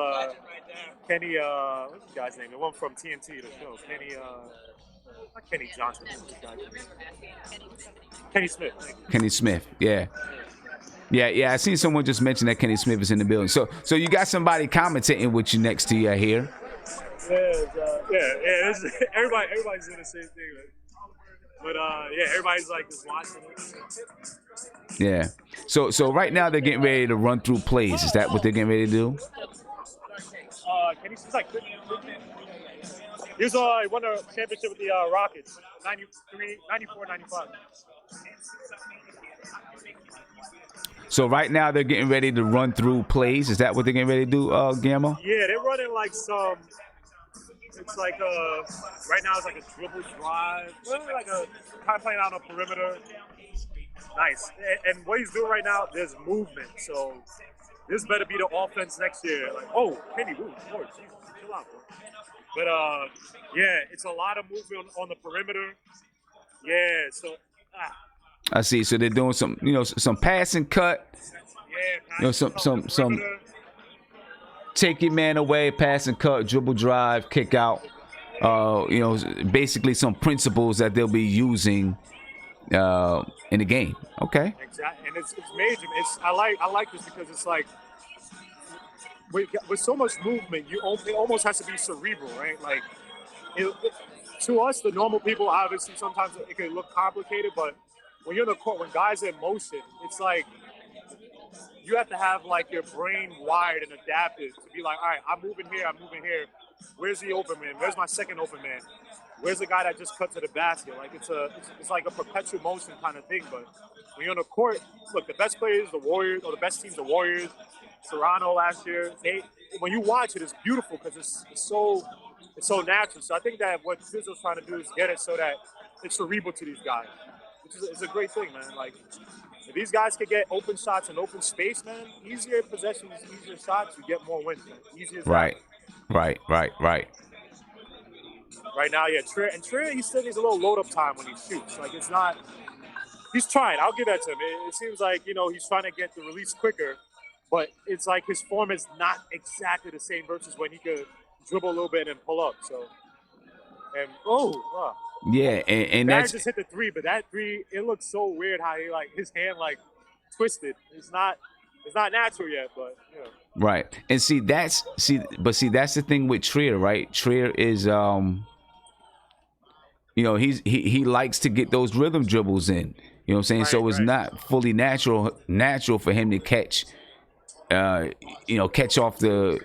Kenny, what's the guy's name? The one from TNT, the show. Kenny, not Kenny Johnson. Kenny Smith. Kenny Smith, yeah. Yeah, I seen someone just mention that Kenny Smith is in the building. So you got somebody commentating with you next to you here. Everybody's doing the same thing. But everybody's like just watching it. Yeah. So right now they're getting ready to run through plays. Is that what they're getting ready to do? Kenny Smith's like, he was won a championship with the Rockets, 94, 95. So right now they're getting ready to run through plays. Is that what they're getting ready to do, Guillermo? Yeah, they're running like some. It's like right now it's like a dribble drive, like a kind of playing out on a perimeter. Nice. And what he's doing right now, there's movement. So this better be the offense next year. Like, Kenny, Lord, chill out, bro. But it's a lot of movement on the perimeter. Yeah, so. I see. So they're doing some, some pass and cut. Yeah, some take your man away, pass and cut, dribble drive, kick out. Basically some principles that they'll be using in the game. Okay. Exactly, and it's major. I like this because it's like with so much movement, it almost has to be cerebral, right? Like to us, the normal people, obviously sometimes it can look complicated, but when you're in the court, when guys are in motion, it's like you have to have like your brain wired and adapted to be like, all right, I'm moving here, I'm moving here. Where's the open man? Where's my second open man? Where's the guy that just cut to the basket? Like it's like a perpetual motion kind of thing. But when you're on the court, look, the best players, the Warriors, or the best teams, the Warriors, Toronto last year. When you watch it, it's beautiful because it's so natural. So I think that what Fizzle's trying to do is get it so that it's cerebral to these guys, which is a great thing, man. Like if these guys could get open shots and open space, man, easier possessions, easier shots, you get more wins, man. Easier. Right. Right now, yeah, Trier, he still needs a little load up time when he shoots. Like it's not. He's trying. I'll give that to him. It seems like he's trying to get the release quicker, but it's like his form is not exactly the same versus when he could dribble a little bit and pull up. So, yeah, and Barrett just hit the three, but that three, it looks so weird how he like his hand like twisted. It's not natural yet, but right. And that's the thing with Trier, right? Trier is he likes to get those rhythm dribbles in. You know what I'm saying? So it's not fully natural for him to catch off the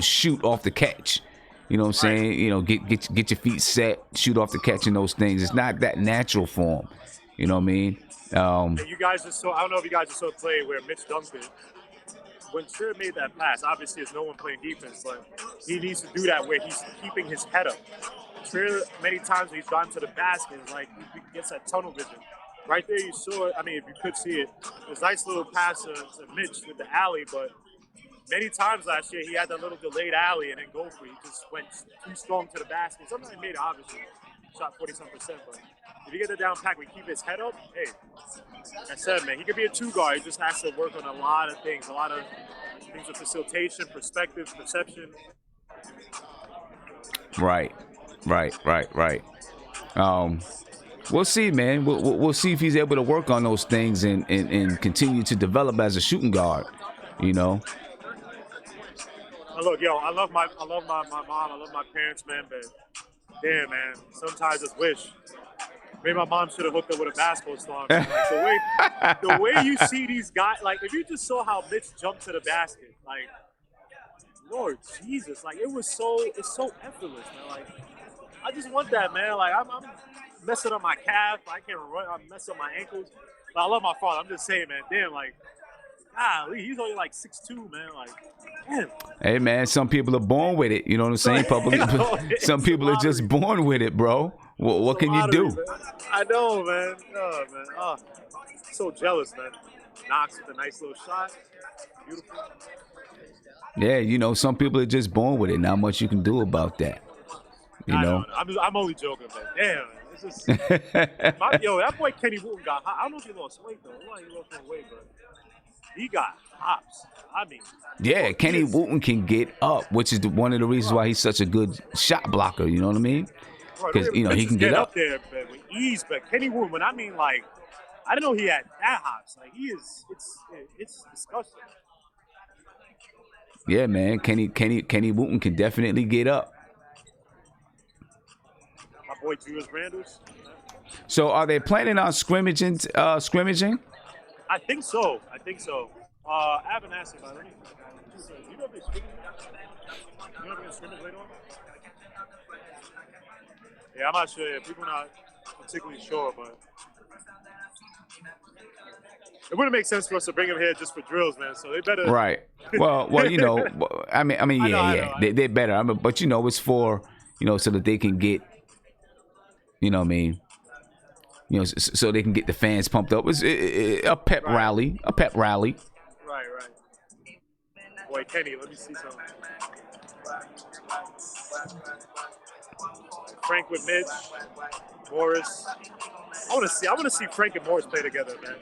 shoot off the catch. You know what I'm saying? Get your feet set, shoot off the catch and those things. It's not that natural for him. You know what I mean? And you guys just saw, I don't know if you guys just saw the play where Mitch dunked it. When Trier made that pass, obviously there's no one playing defense, but he needs to do that where he's keeping his head up. Trier, many times when he's gone to the basket, like he gets that tunnel vision. Right there you saw it. I mean, if you could see it, it was a nice little pass to Mitch with the alley, but many times last year he had that little delayed alley and then go for it. He just went too strong to the basket. Sometimes he made it, obviously. Shot 40-some%, but if you get the down pack, we keep his head up, hey, like I said, man, he could be a two guard. He just has to work on a lot of things with facilitation, perspective, perception. Right. We'll see, man. We'll see if he's able to work on those things and continue to develop as a shooting guard. Look, I love my mom, I love my parents, man, but damn, man, sometimes I just wish maybe my mom should have hooked up with a basketball star. Like the way you see these guys, like if you just saw how Mitch jumped to the basket, like Lord Jesus, like it's so effortless, man. Like I just want that, man. Like I'm messing up my calf, I can't run, I'm messing up my ankles. But I love my father. I'm just saying, man, damn, like golly, he's only like 6'2", man. Like, damn. Hey, man, some people are born with it. You know what I'm saying? Some people are just born with it, bro. What can you do? Man. I know, man. Oh, man. Oh, so jealous, man. Knox with a nice little shot. Beautiful. Yeah, some people are just born with it. Not much you can do about that. No. I'm only joking, man. Damn, man. It's just, that boy Kenny Wooten got hot. I don't know if he lost weight, though. I don't know if he lost no weight, but he got hops. I mean, yeah, Kenny Wooten can get up, which is one of the reasons why he's such a good shot blocker. You know what I mean? Because he can get up there with ease. But Kenny Wooten, when I mean like, I didn't know he had that hops. Like he is, it's disgusting. Yeah, man, Kenny Wooten can definitely get up. My boy Julius Randles. So, are they planning on scrimmaging? I think so. I haven't asked him about it. You know if they're scrimmaging? You know if they're going to scrimmage later on? Yeah, I'm not sure. People are not particularly sure, but it wouldn't make sense for us to bring him here just for drills, man. So they better. Right. Well, I mean, yeah. They better. But it's for so that they can get, so they can get the fans pumped up. It's a pep rally. Right. Boy, Kenny, let me see something. Frank with Mitch, Morris. I want to see Frank and Morris play together, man.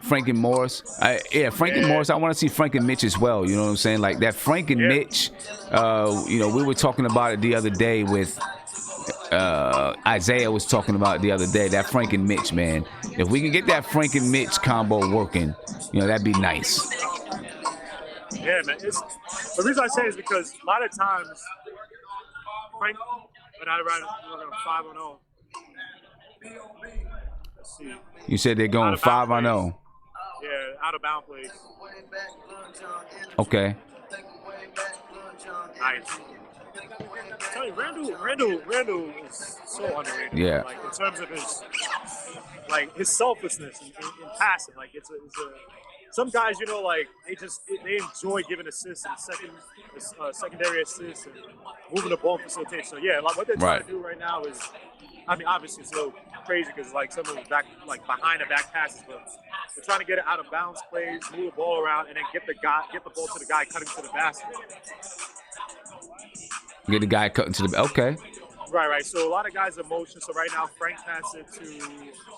Frank and Morris. And Morris. I want to see Frank and Mitch as well. You know what I'm saying? Like that Frank and Mitch. We were talking about it the other day with Isaiah was talking about it the other day. That Frank and Mitch, man. If we can get that Frank and Mitch combo working, that'd be nice. Yeah, man. The reason I say it is because a lot of times Frank, when I run 5-0, Let's see. You said they're going 5-0. Yeah, out of bound plays. Okay. Nice. I'm telling you, Randall is so underrated. Yeah. Like in terms of his selflessness in passing. Like it's a some guys, you know, like they enjoy giving assists and secondary assists and moving the ball facilitation. So yeah, like what they're trying to do right now is, I mean, obviously it's a little crazy because like some of the behind the back passes, but they're trying to get it out of bounds plays, move the ball around, and then get the ball to the guy cutting to the basket. Get the guy cutting to the okay. Right. So a lot of guys in motion. So right now Frank passed it to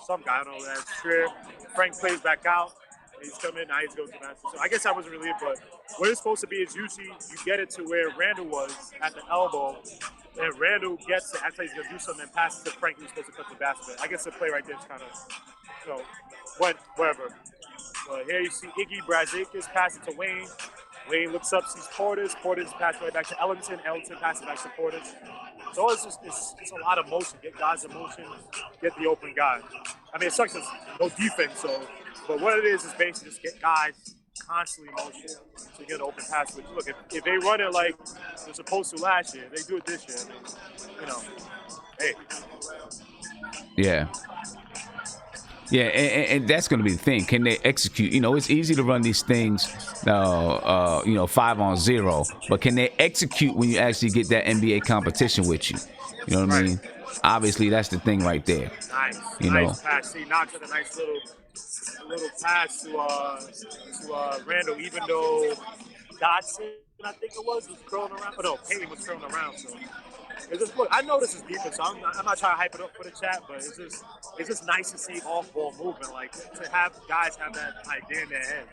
some guy. I don't know that. Sure. Frank plays back out. He's coming. Now he's going to the basket. So I guess that wasn't really it. But what it's supposed to be is usually you get it to where Randall was at the elbow, and Randall gets it. Actually, he's going to do something and passes to Frank, who's supposed to cut the basket. I guess the play right there is kind of, you know, whatever. But here you see Iggy Brazakis pass it to Wayne. Wayne looks up, sees Portis. Portis passes right back to Ellington. Ellington passes back to Portis. So it's a lot of motion. Get guys in motion. Get the open guy. I mean, it sucks. There's no defense. But what it is basically just get guys constantly in motion to get an open pass. But look, if they run it like they're supposed to last year, they do it this year. I mean, you know, hey. Yeah. Yeah, and that's going to be the thing. Can they execute? You know, it's easy to run these things, 5-on-0, but can they execute when you actually get that NBA competition with you? You know what I mean? Obviously, that's the thing right there. Nice. You nice know. Pass. He knocked it a nice little pass to Randall, even though Dotson, I think it was curling around. Oh, no, Payne was curling around. So it's just, look, I know this is defense, so I'm not trying to hype it up for the chat, but it's just nice to see off-ball movement, like to have guys have that idea in their head.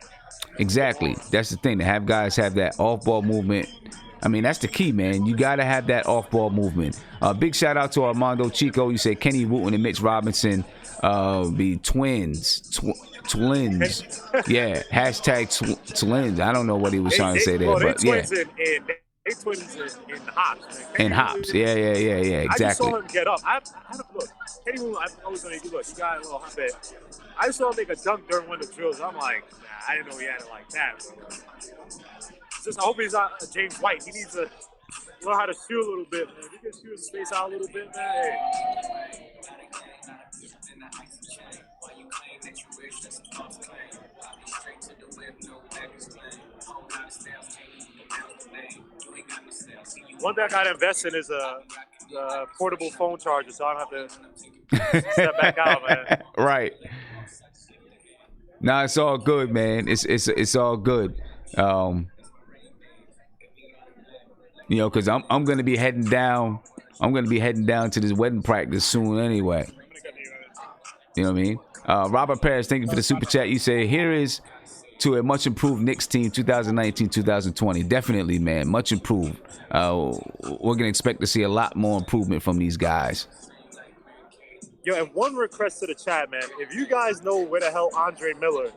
Exactly. That's the thing, to have guys have that off-ball movement. I mean, that's the key, man. You got to have that off-ball movement. Big shout-out to Armando Chico. You say Kenny Wooten and Mitch Robinson be twins. Twins. Yeah, hashtag twins. I don't know what he was trying to say there, but yeah. They twins in hops. In hops. Yeah, exactly. I just saw him get up. Look, Kenny Wooten, I'm always going to look, he got a little hot bit. I saw him make a dunk during one of the drills. I'm like, nah, I didn't know he had it like that. I hope he's not James White. He needs to learn how to shoot a little bit, man. If he can shoot his space out a little bit, man, hey. One thing I gotta invest in is a portable phone charger, so I don't have to step back out, man. Right. Nah, it's all good, man. It's all good. You know, because I'm gonna be heading down. I'm gonna be heading down to this wedding practice soon, anyway. You know what I mean? Robert Paris, thank you for the super chat. You say here is to a much improved Knicks team 2019-2020. Definitely, man, much improved. We're gonna expect to see a lot more improvement from these guys. Yo, and one request to the chat, man. If you guys know where the hell Andre Miller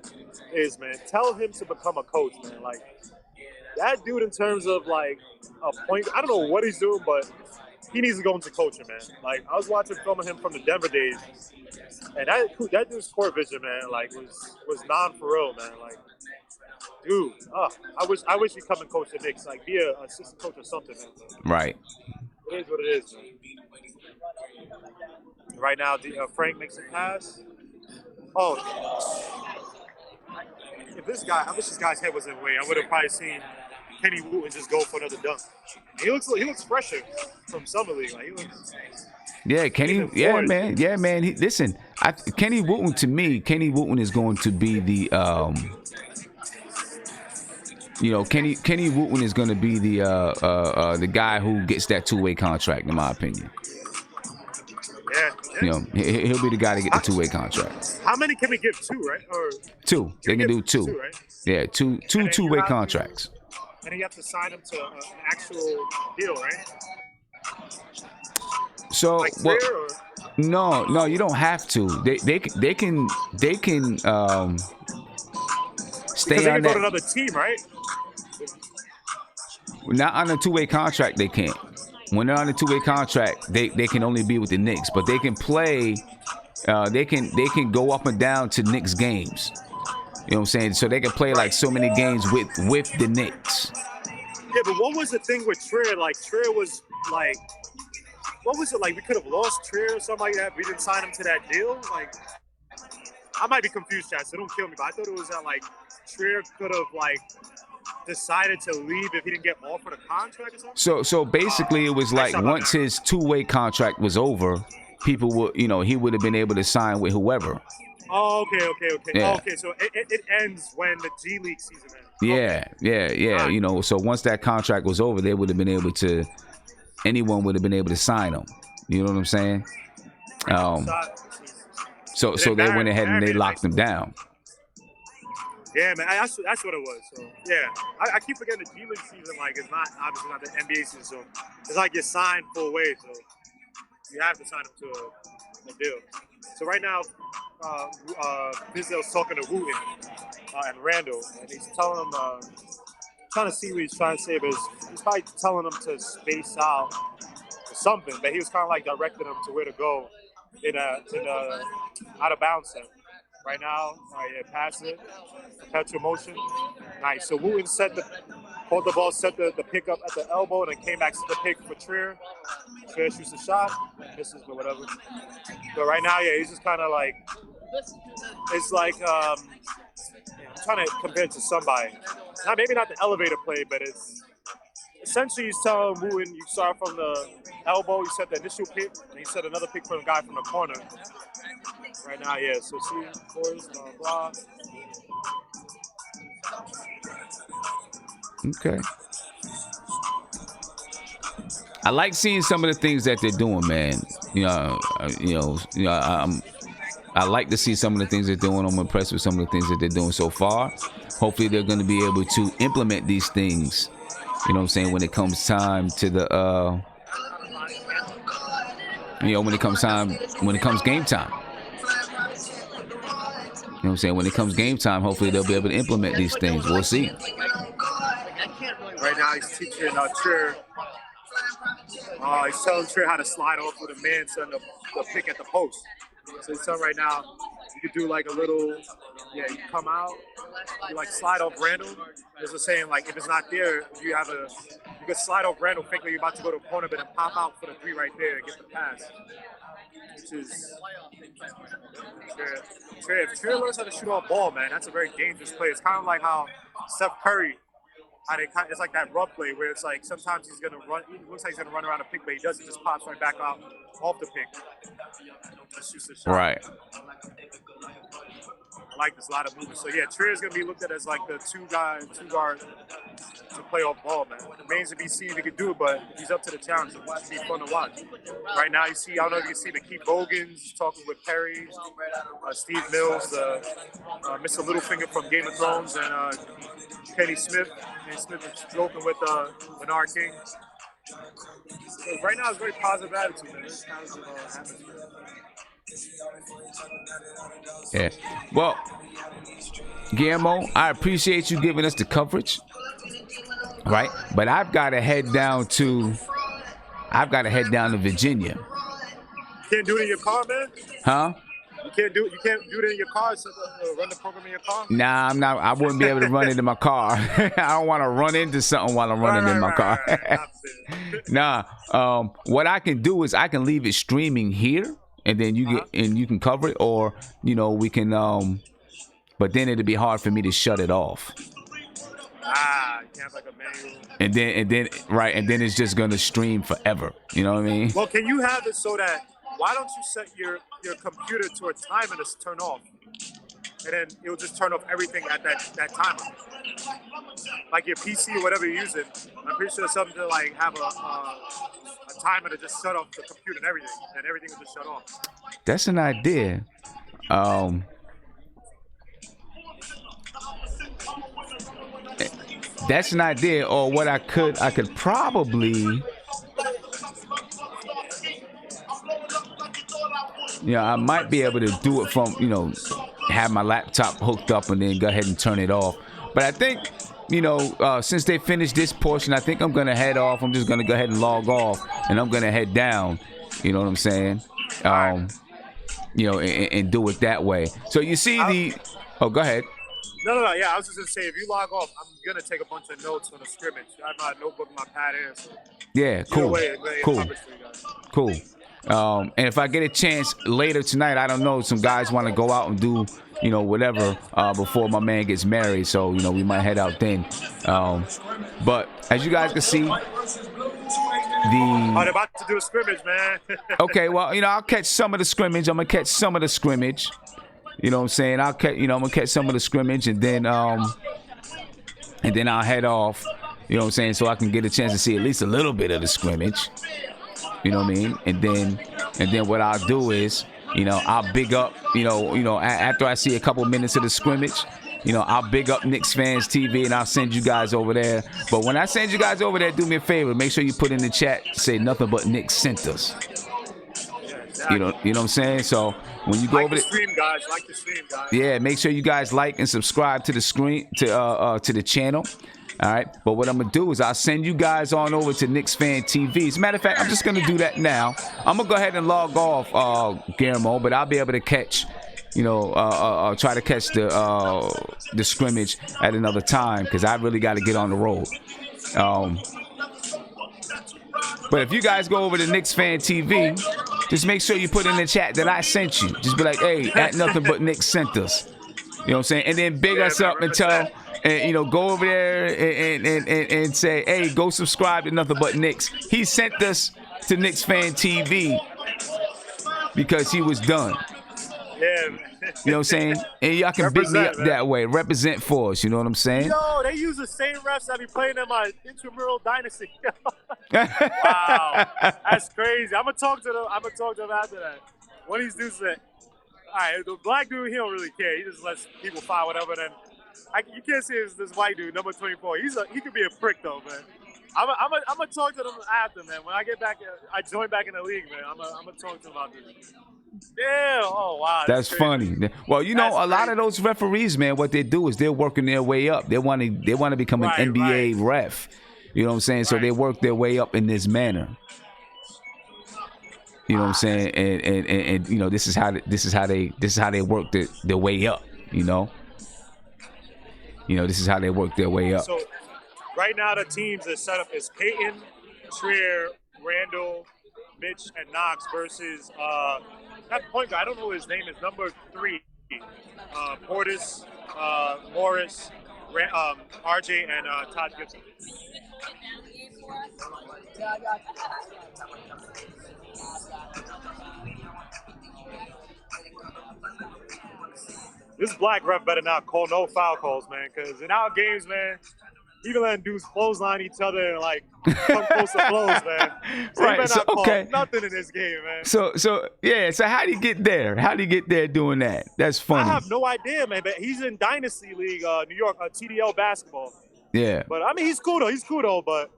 is, man, tell him to become a coach, man. Like that dude, in terms of like a point, I don't know what he's doing, but he needs to go into coaching, man. Like I was watching film of him from the Denver days, and that dude's court vision, man, like was non for real, man. Like, dude, I wish he'd come and coach the Knicks, like be a assistant coach or something, man. Right. It is what it is, man. Right now, Frank makes a pass. Oh, if this guy, I wish this guy's head was in the way. I would have probably seen Kenny Wooten just go for another dunk. He looks fresher from summer league. Like he looks. Yeah, Kenny. Yeah, man. Yeah, man. Listen, Kenny Wooten, to me, Kenny Wooten is going to be the Kenny Wooten is going to be the guy who gets that two-way contract, in my opinion. Yeah. You know, he'll be the guy to get the two-way contract. How many can we give? Two, right? Or two. They can do two. Two, right? Yeah, two two-way contracts. And you have to sign them to an actual deal, right? So, like no, you don't have to. They can stay because on they can that. go to another team, right? Not on a two-way contract, they can't. When they're on a two-way contract, they can only be with the Knicks, but they can play they can go up and down to Knicks games. You know what I'm saying? So they can play like so many games with the Knicks. Yeah, but what was the thing with Trier? Like Trier was like, what was it like? We could have lost Trier or something like that. We didn't sign him to that deal. Like, I might be confused, Chad, so don't kill me. But I thought it was that like Trier could have like decided to leave if he didn't get offered a contract or something. So basically, it was like once his two-way contract was over, people would, he would have been able to sign with whoever. Oh, okay. Yeah. Okay, so it ends when the G League season ends. Yeah, yeah. So once that contract was over, they would have been able to. Anyone would have been able to sign him. You know what I'm saying? So they went ahead and they locked him down. Yeah, man, that's what it was. So yeah, I keep forgetting the G League season is not obviously not the NBA season. So it's like you're signed full way. So you have to sign him to a deal. So right now, Fizdale's talking to Wooten and Randall, and he's telling them, trying to see what he's trying to say, but he's probably telling them to space out or something. But he was kind of like directing them to where to go in a out of bounds set. Right now, pass it, perpetual motion. Nice. So Wooten caught the ball, set the pick up at the elbow, and then came back to the pick for Trier. Trier shoots the shot, misses, but whatever. But right now, he's just kind of like, it's like, I'm trying to compare it to somebody. Maybe not the elevator play, but it's essentially he's telling Wooten, you start from the elbow, you set the initial pick, and you set another pick for the guy from the corner. Right now, so see, boys, blah, blah. Okay. I like seeing some of the things that they're doing, man. I like to see some of the things they're doing. I'm impressed with some of the things that they're doing so far. Hopefully, they're going to be able to implement these things. You know what I'm saying? When it comes time to the, when it comes game time. You know what I'm saying? When it comes game time, hopefully they'll be able to implement these things. We'll see. Right now, he's teaching Trier. He's telling Trier how to slide off with a man setting the pick at the post. So he's telling right now, you could do like a little, you come out, you like slide off Randall. There's a saying like, if it's not there, you could slide off Randall, think that you're about to go to a corner, but then pop out for the three right there and get the pass. Which is, if Trier learns how to shoot off ball, man, that's a very dangerous play. It's kind of like how Steph Curry, it's like that rub play where it's like sometimes he's going to run, he looks like he's going to run around a pick, but he doesn't, just pops right back out off the pick. Just shoots the shot. Right. I like this, a lot of movement. So Trier's going to be looked at as like the two guard to play off ball, man. It remains to be seen if he can do it, but he's up to the challenge. It should be fun to watch. Right now, you see, I don't know if you can see, but Keith Bogans talking with Perry, Steve Mills, Mr. Littlefinger from Game of Thrones, and Kenny Smith. Kenny Smith is joking with Bernard King. So right now, it's a very positive attitude, man. It's positive atmosphere. Yeah. Well, Guillermo, I appreciate you giving us the coverage. Right? But I've got to head down to Virginia. You can't do it in your car, man? Huh? You can't do it in your car, so run the program in your car? Nah, I'm not. I wouldn't be able to run into my car. I don't want to run into something while I'm running in my car. Nah. What I can do is I can leave it streaming here, and then you can cover it, or we can. But then it'd be hard for me to shut it off. You can have like a manual. And then it's just gonna stream forever. You know what I mean? Well, can you have it so that? Why don't you set your computer to a timer to turn off, and then it'll just turn off everything at that timer, like your PC or whatever you're using. I'm pretty sure it's something to like have a timer to just shut off the computer and everything will just shut off. That's an idea. That's an idea, or what I could probably. I might be able to do it from, have my laptop hooked up and then go ahead and turn it off. But I think, since they finished this portion, I think I'm going to head off. I'm just going to go ahead and log off, and I'm going to head down. You know what I'm saying? and do it that way. So you see oh, go ahead. No. Yeah, I was just gonna say, if you log off, I'm gonna take a bunch of notes on the scrimmage. I have my notebook, and my pad here. So Yeah, cool, cool. Cool. And if I get a chance later tonight, I don't know, some guys want to go out and do, whatever before my man gets married. So, we might head out then. But as you guys can see, they're about to do a scrimmage, man. Okay, well, I'll catch some of the scrimmage. I'm going to catch some of the scrimmage. You know what I'm saying? I'm going to catch some of the scrimmage, and then I'll head off. You know what I'm saying? So I can get a chance to see at least a little bit of the scrimmage. You know what I mean? And then what I'll do is, I'll big up, after I see a couple minutes of the scrimmage, I'll big up Knicks Fans TV, and I'll send you guys over there. But when I send you guys over there, do me a favor. Make sure you put in the chat, say nothing but Knicks sent us. You know what I'm saying? So when you go over the stream, guys, like the stream, guys. Yeah, make sure you guys like and subscribe to the to the channel. All right, but what I'm gonna do is I'll send you guys on over to Knicks Fan TV. As a matter of fact, I'm just gonna do that now. I'm gonna go ahead and log off, Guillermo, but I'll be able to catch, try to catch the scrimmage at another time, because I really got to get on the road. But if you guys go over to Knicks Fan TV, just make sure you put in the chat that I sent you. Just be like, hey, at nothing but Knicks sent us. You know what I'm saying? And then big us up and tell. And go over there and say, hey, go subscribe to Nothing But Knicks. He sent us to Knicks Fan TV because he was done. Yeah, man. You know what I'm saying? And y'all can big me up that way. Represent for us. You know what I'm saying? Yo, they use the same refs that be playing in my intramural dynasty. Wow, that's crazy. I'm gonna talk to them after that. One of these dudes said, all right, the black dude, he don't really care. He just lets people file whatever. Then you can't see this white dude, number 24. He could be a prick though, man. I'm gonna talk to them after, man. When I get back, I join back in the league, man. I'm gonna talk to them about this. Yeah. Oh wow. That's funny. Well, a lot of those referees, man, what they do is they're working their way up. They want to become an NBA ref. You know what I'm saying? So they work their way up in this manner. You know what I'm saying? And this is how they work their way up. This is how they work their way up. So right now the teams are set up as Peyton, Trier, Randall, Mitch, and Knox versus that point guard. I don't know what his name is. Number 3, Portis, Morris, RJ, and Todd Gibson. This black ref better not call no foul calls, man, because in our games, man, even letting dudes clothesline each other and come close to blows, man. So right. So, okay. Nothing in this game, man. So how do you get there? How do you get there doing that? That's funny. I have no idea, man. But he's in Dynasty League, New York, TDL basketball. Yeah. But I mean, he's cool though. But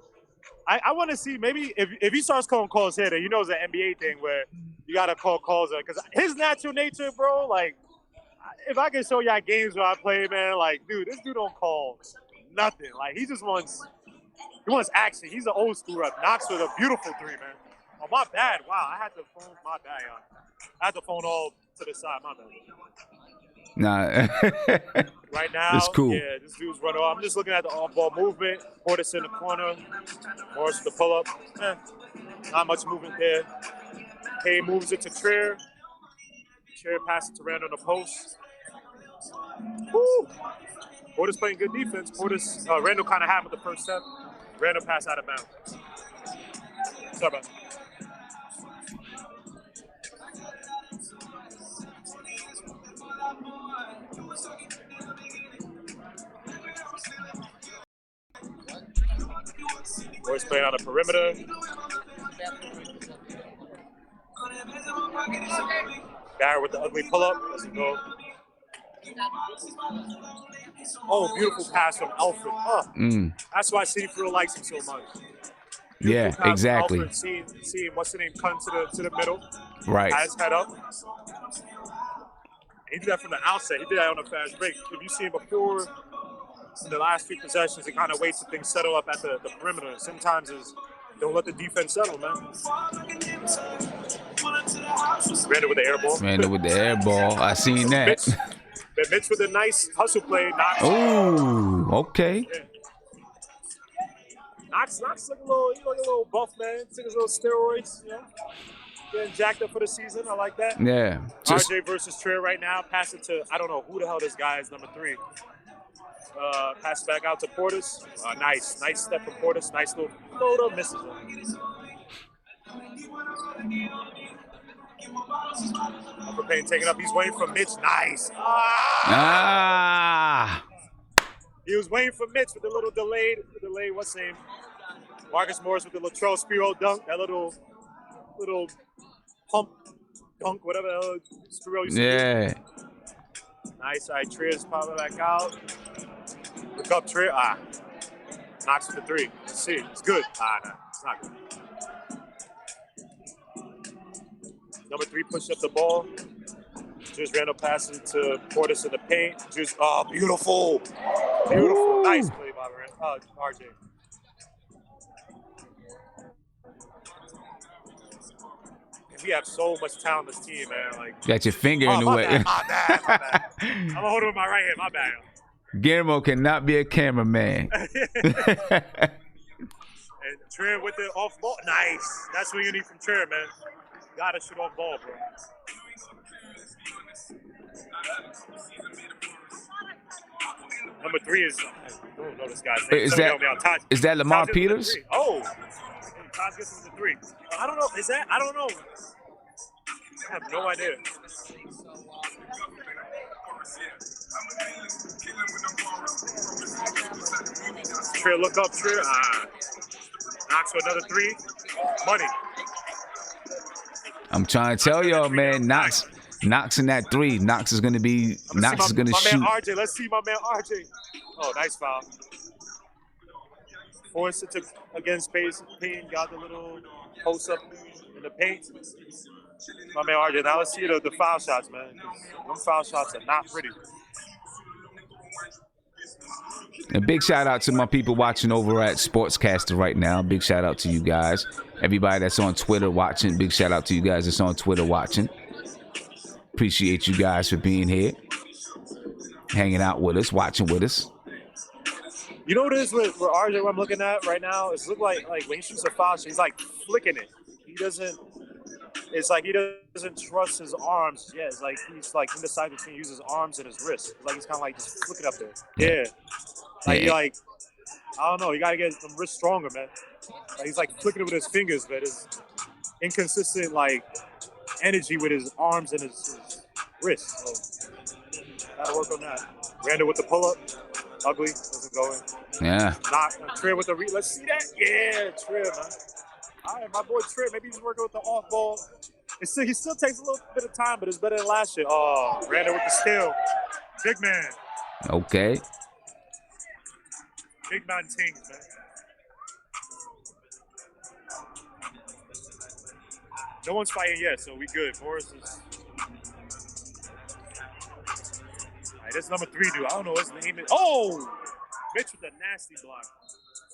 I want to see maybe if he starts calling calls here, then it's an NBA thing where you gotta call calls because his natural nature, bro. If I can show y'all games where I play, man, dude, this dude don't call nothing. He just wants action. He's an old school rep. Knox with a beautiful 3, man. Oh, my bad. Wow, I had the phone. My bad, y'all. I had the phone all to the side. My bad. Nah. Right now, it's cool. Yeah, this dude's running off. I'm just looking at the off-ball movement. Portis in the corner. Morris with the pull-up. Not much movement there. K moves it to Trier. Trier passes to Randall on the post. Woo! Portis playing good defense. Randall kind of had with the first step. Randall pass out of bounds. Sorry about that. Boys playing on the perimeter. Barrett with the ugly pull-up. Let's go. Oh, beautiful pass from Alfred. That's why City Field likes him so much. Yeah, exactly. Alfred, seeing what's the name come to the middle. Right. Has head up. He did that from the outset. He did that on a fast break. If you see him before, in the last 3 possessions, he kind of waits till things settle up at the perimeter. Sometimes don't let the defense settle, man. Randall with the air ball. Randall with the air ball. I seen that. Mitch with a nice hustle play. Knox. Ooh, okay. Yeah. Knox like a little, a little buff man. Took his little steroids, getting jacked up for the season. I like that. Yeah. RJ versus Trier right now. Pass it to, I don't know who the hell this guy is, number 3. Pass it back out to Portis. Nice step from Portis. Nice little floater, misses him. Upper Payne taking up. He's waiting for Mitch. Nice. He was waiting for Mitch with the little delayed. What's his name? Marcus Morris with the Latrell Spiro dunk. That little pump dunk, whatever the hell Spiro used to do. Nice. All right, Trier's popping back out. Look up, Trier. Knocks with the 3. Let's see. It's good. No, it's not good. Number 3 pushed up the ball. Just Randall passing to Portis in the paint. Just beautiful. Ooh. Nice play by RJ. We have so much talent on this team, man. Like, got your finger in the way. My bad. I'm gonna hold it with my right hand. My bad. Guillermo cannot be a cameraman. And Trier with the off ball. Nice. That's what you need from Trier, man. Gotta shoot off ball, bro. Number 3 is, I don't know this guy's name. Is that Lamar Peters? Oh, Taj gets him the 3. I don't know. Is that? I don't know. I have no idea. Trier, look up, Trier. Knocks for another 3. Money. I'm trying to tell y'all, man. Knox in that 3. Knox is gonna be. Knox is gonna shoot. My man RJ. Let's see my man RJ. Oh, nice foul. Forced it to against space. Payne got the little post up in the paint. My man RJ. Now let's see the foul shots, man. Them foul shots are not pretty. A big shout out to my people watching over at Sportscaster right now. Big shout out to you guys. Everybody that's on Twitter watching. Big shout out to you guys that's on Twitter watching. Appreciate you guys for being here, hanging out with us, watching with us. You know what it is with RJ, what I'm looking at right now? It's look like when he shoots a foul shot, he's like flicking it. It's like he doesn't trust his arms. Yeah, it's like he's like in the side between use his arms and his wrists. It's like he's kind of like just flicking up there. Yeah. Like I don't know. You got to get some wrists stronger, man. Like he's like flicking it with his fingers, but it's inconsistent like energy with his arms and his wrists. So gotta work on that. Randall with the pull-up. Ugly. Doesn't go in. Yeah. Trier with the let's see that. Yeah, Trier, man. All right, my boy Trier. Maybe he's working with the off ball. He still takes a little bit of time, but it's better than last year. Oh, Randall with the steal. Big man. Okay. Big man things, man. No one's fighting yet, so we good. Morris is. All right, this number 3 dude. I don't know what his name is. Oh! Mitch with a nasty block.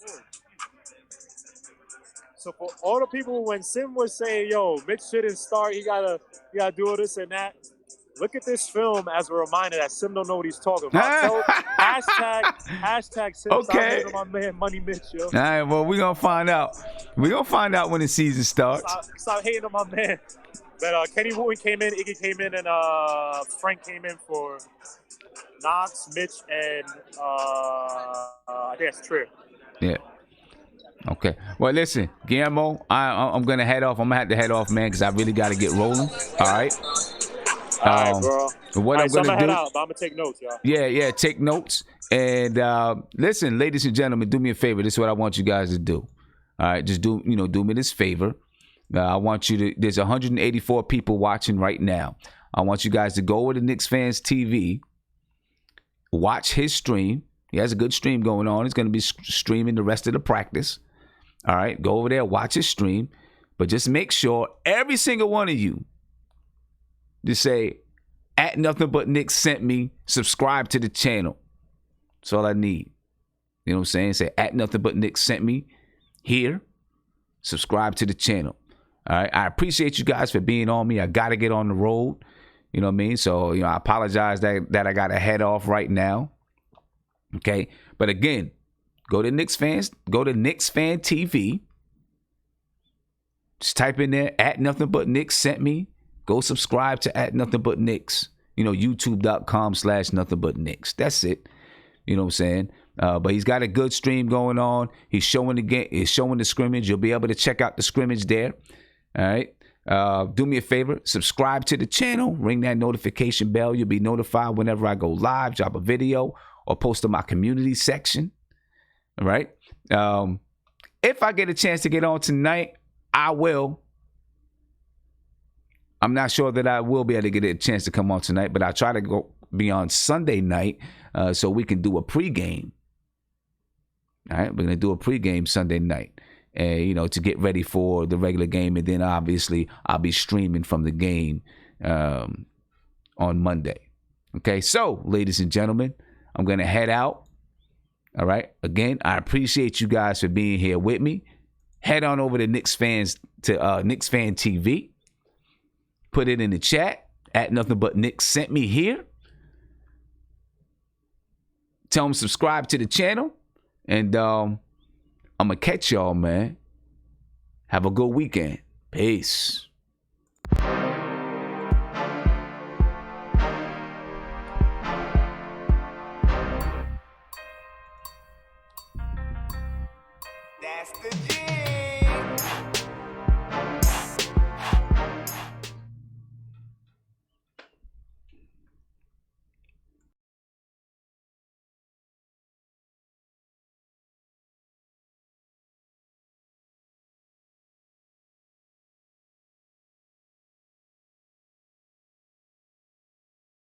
Oh. So for all the people, when Sim was saying, yo, Mitch shouldn't start, he gotta do all this and that, look at this film as a reminder that Sim don't know what he's talking about. So, hashtag Sim. Okay. Stop hating on my man, Money Mitch, yo. All right, well, we're going to find out. We're going to find out when the season starts. Stop hating on my man. But Kenny Wooten came in, Iggy came in, and Frank came in for Knox, Mitch, and I think that's Trier. Yeah. Okay. Well, listen, Guillermo, I'm going to head off. I'm going to have to head off, man, because I really got to get rolling. All right? All right, bro. What I'm going to do. Head out, but I'm going to take notes, y'all. Yeah, take notes. And listen, ladies and gentlemen, do me a favor. This is what I want you guys to do. All right? Just do me this favor. I want you to, there's 184 people watching right now. I want you guys to go over to Knicks Fans TV, watch his stream. He has a good stream going on. He's going to be streaming the rest of the practice. All right, go over there, watch his stream. But just make sure every single one of you just say, at Nothing But Knicks sent me, subscribe to the channel. That's all I need. You know what I'm saying? Say, at Nothing But Knicks sent me here, subscribe to the channel. All right. I appreciate you guys for being on me. I got to get on the road. You know what I mean? So, I apologize that I got to head off right now. Okay. But again, go to Knicks Fan TV. Just type in there, @Nothing But Knicks sent me. Go subscribe to @Nothing But Knicks. YouTube.com/Nothing But Knicks. That's it. You know what I'm saying? But he's got a good stream going on. He's showing the game. He's showing the scrimmage. You'll be able to check out the scrimmage there. All right. Do me a favor. Subscribe to the channel. Ring that notification bell. You'll be notified whenever I go live, drop a video, or post in my community section. All right. If I get a chance to get on tonight, I will. I'm not sure that I will be able to get a chance to come on tonight, but I'll try to be on Sunday night so we can do a pregame. All right, we're going to do a pregame Sunday night, to get ready for the regular game. And then obviously I'll be streaming from the game on Monday. Okay, so ladies and gentlemen, I'm going to head out. All right, again, I appreciate you guys for being here with me. Head on over to Knicks Fan TV. Put it in the chat. @Nothing But Knicks sent me here. Tell them subscribe to the channel. And I'm going to catch y'all, man. Have a good weekend. Peace.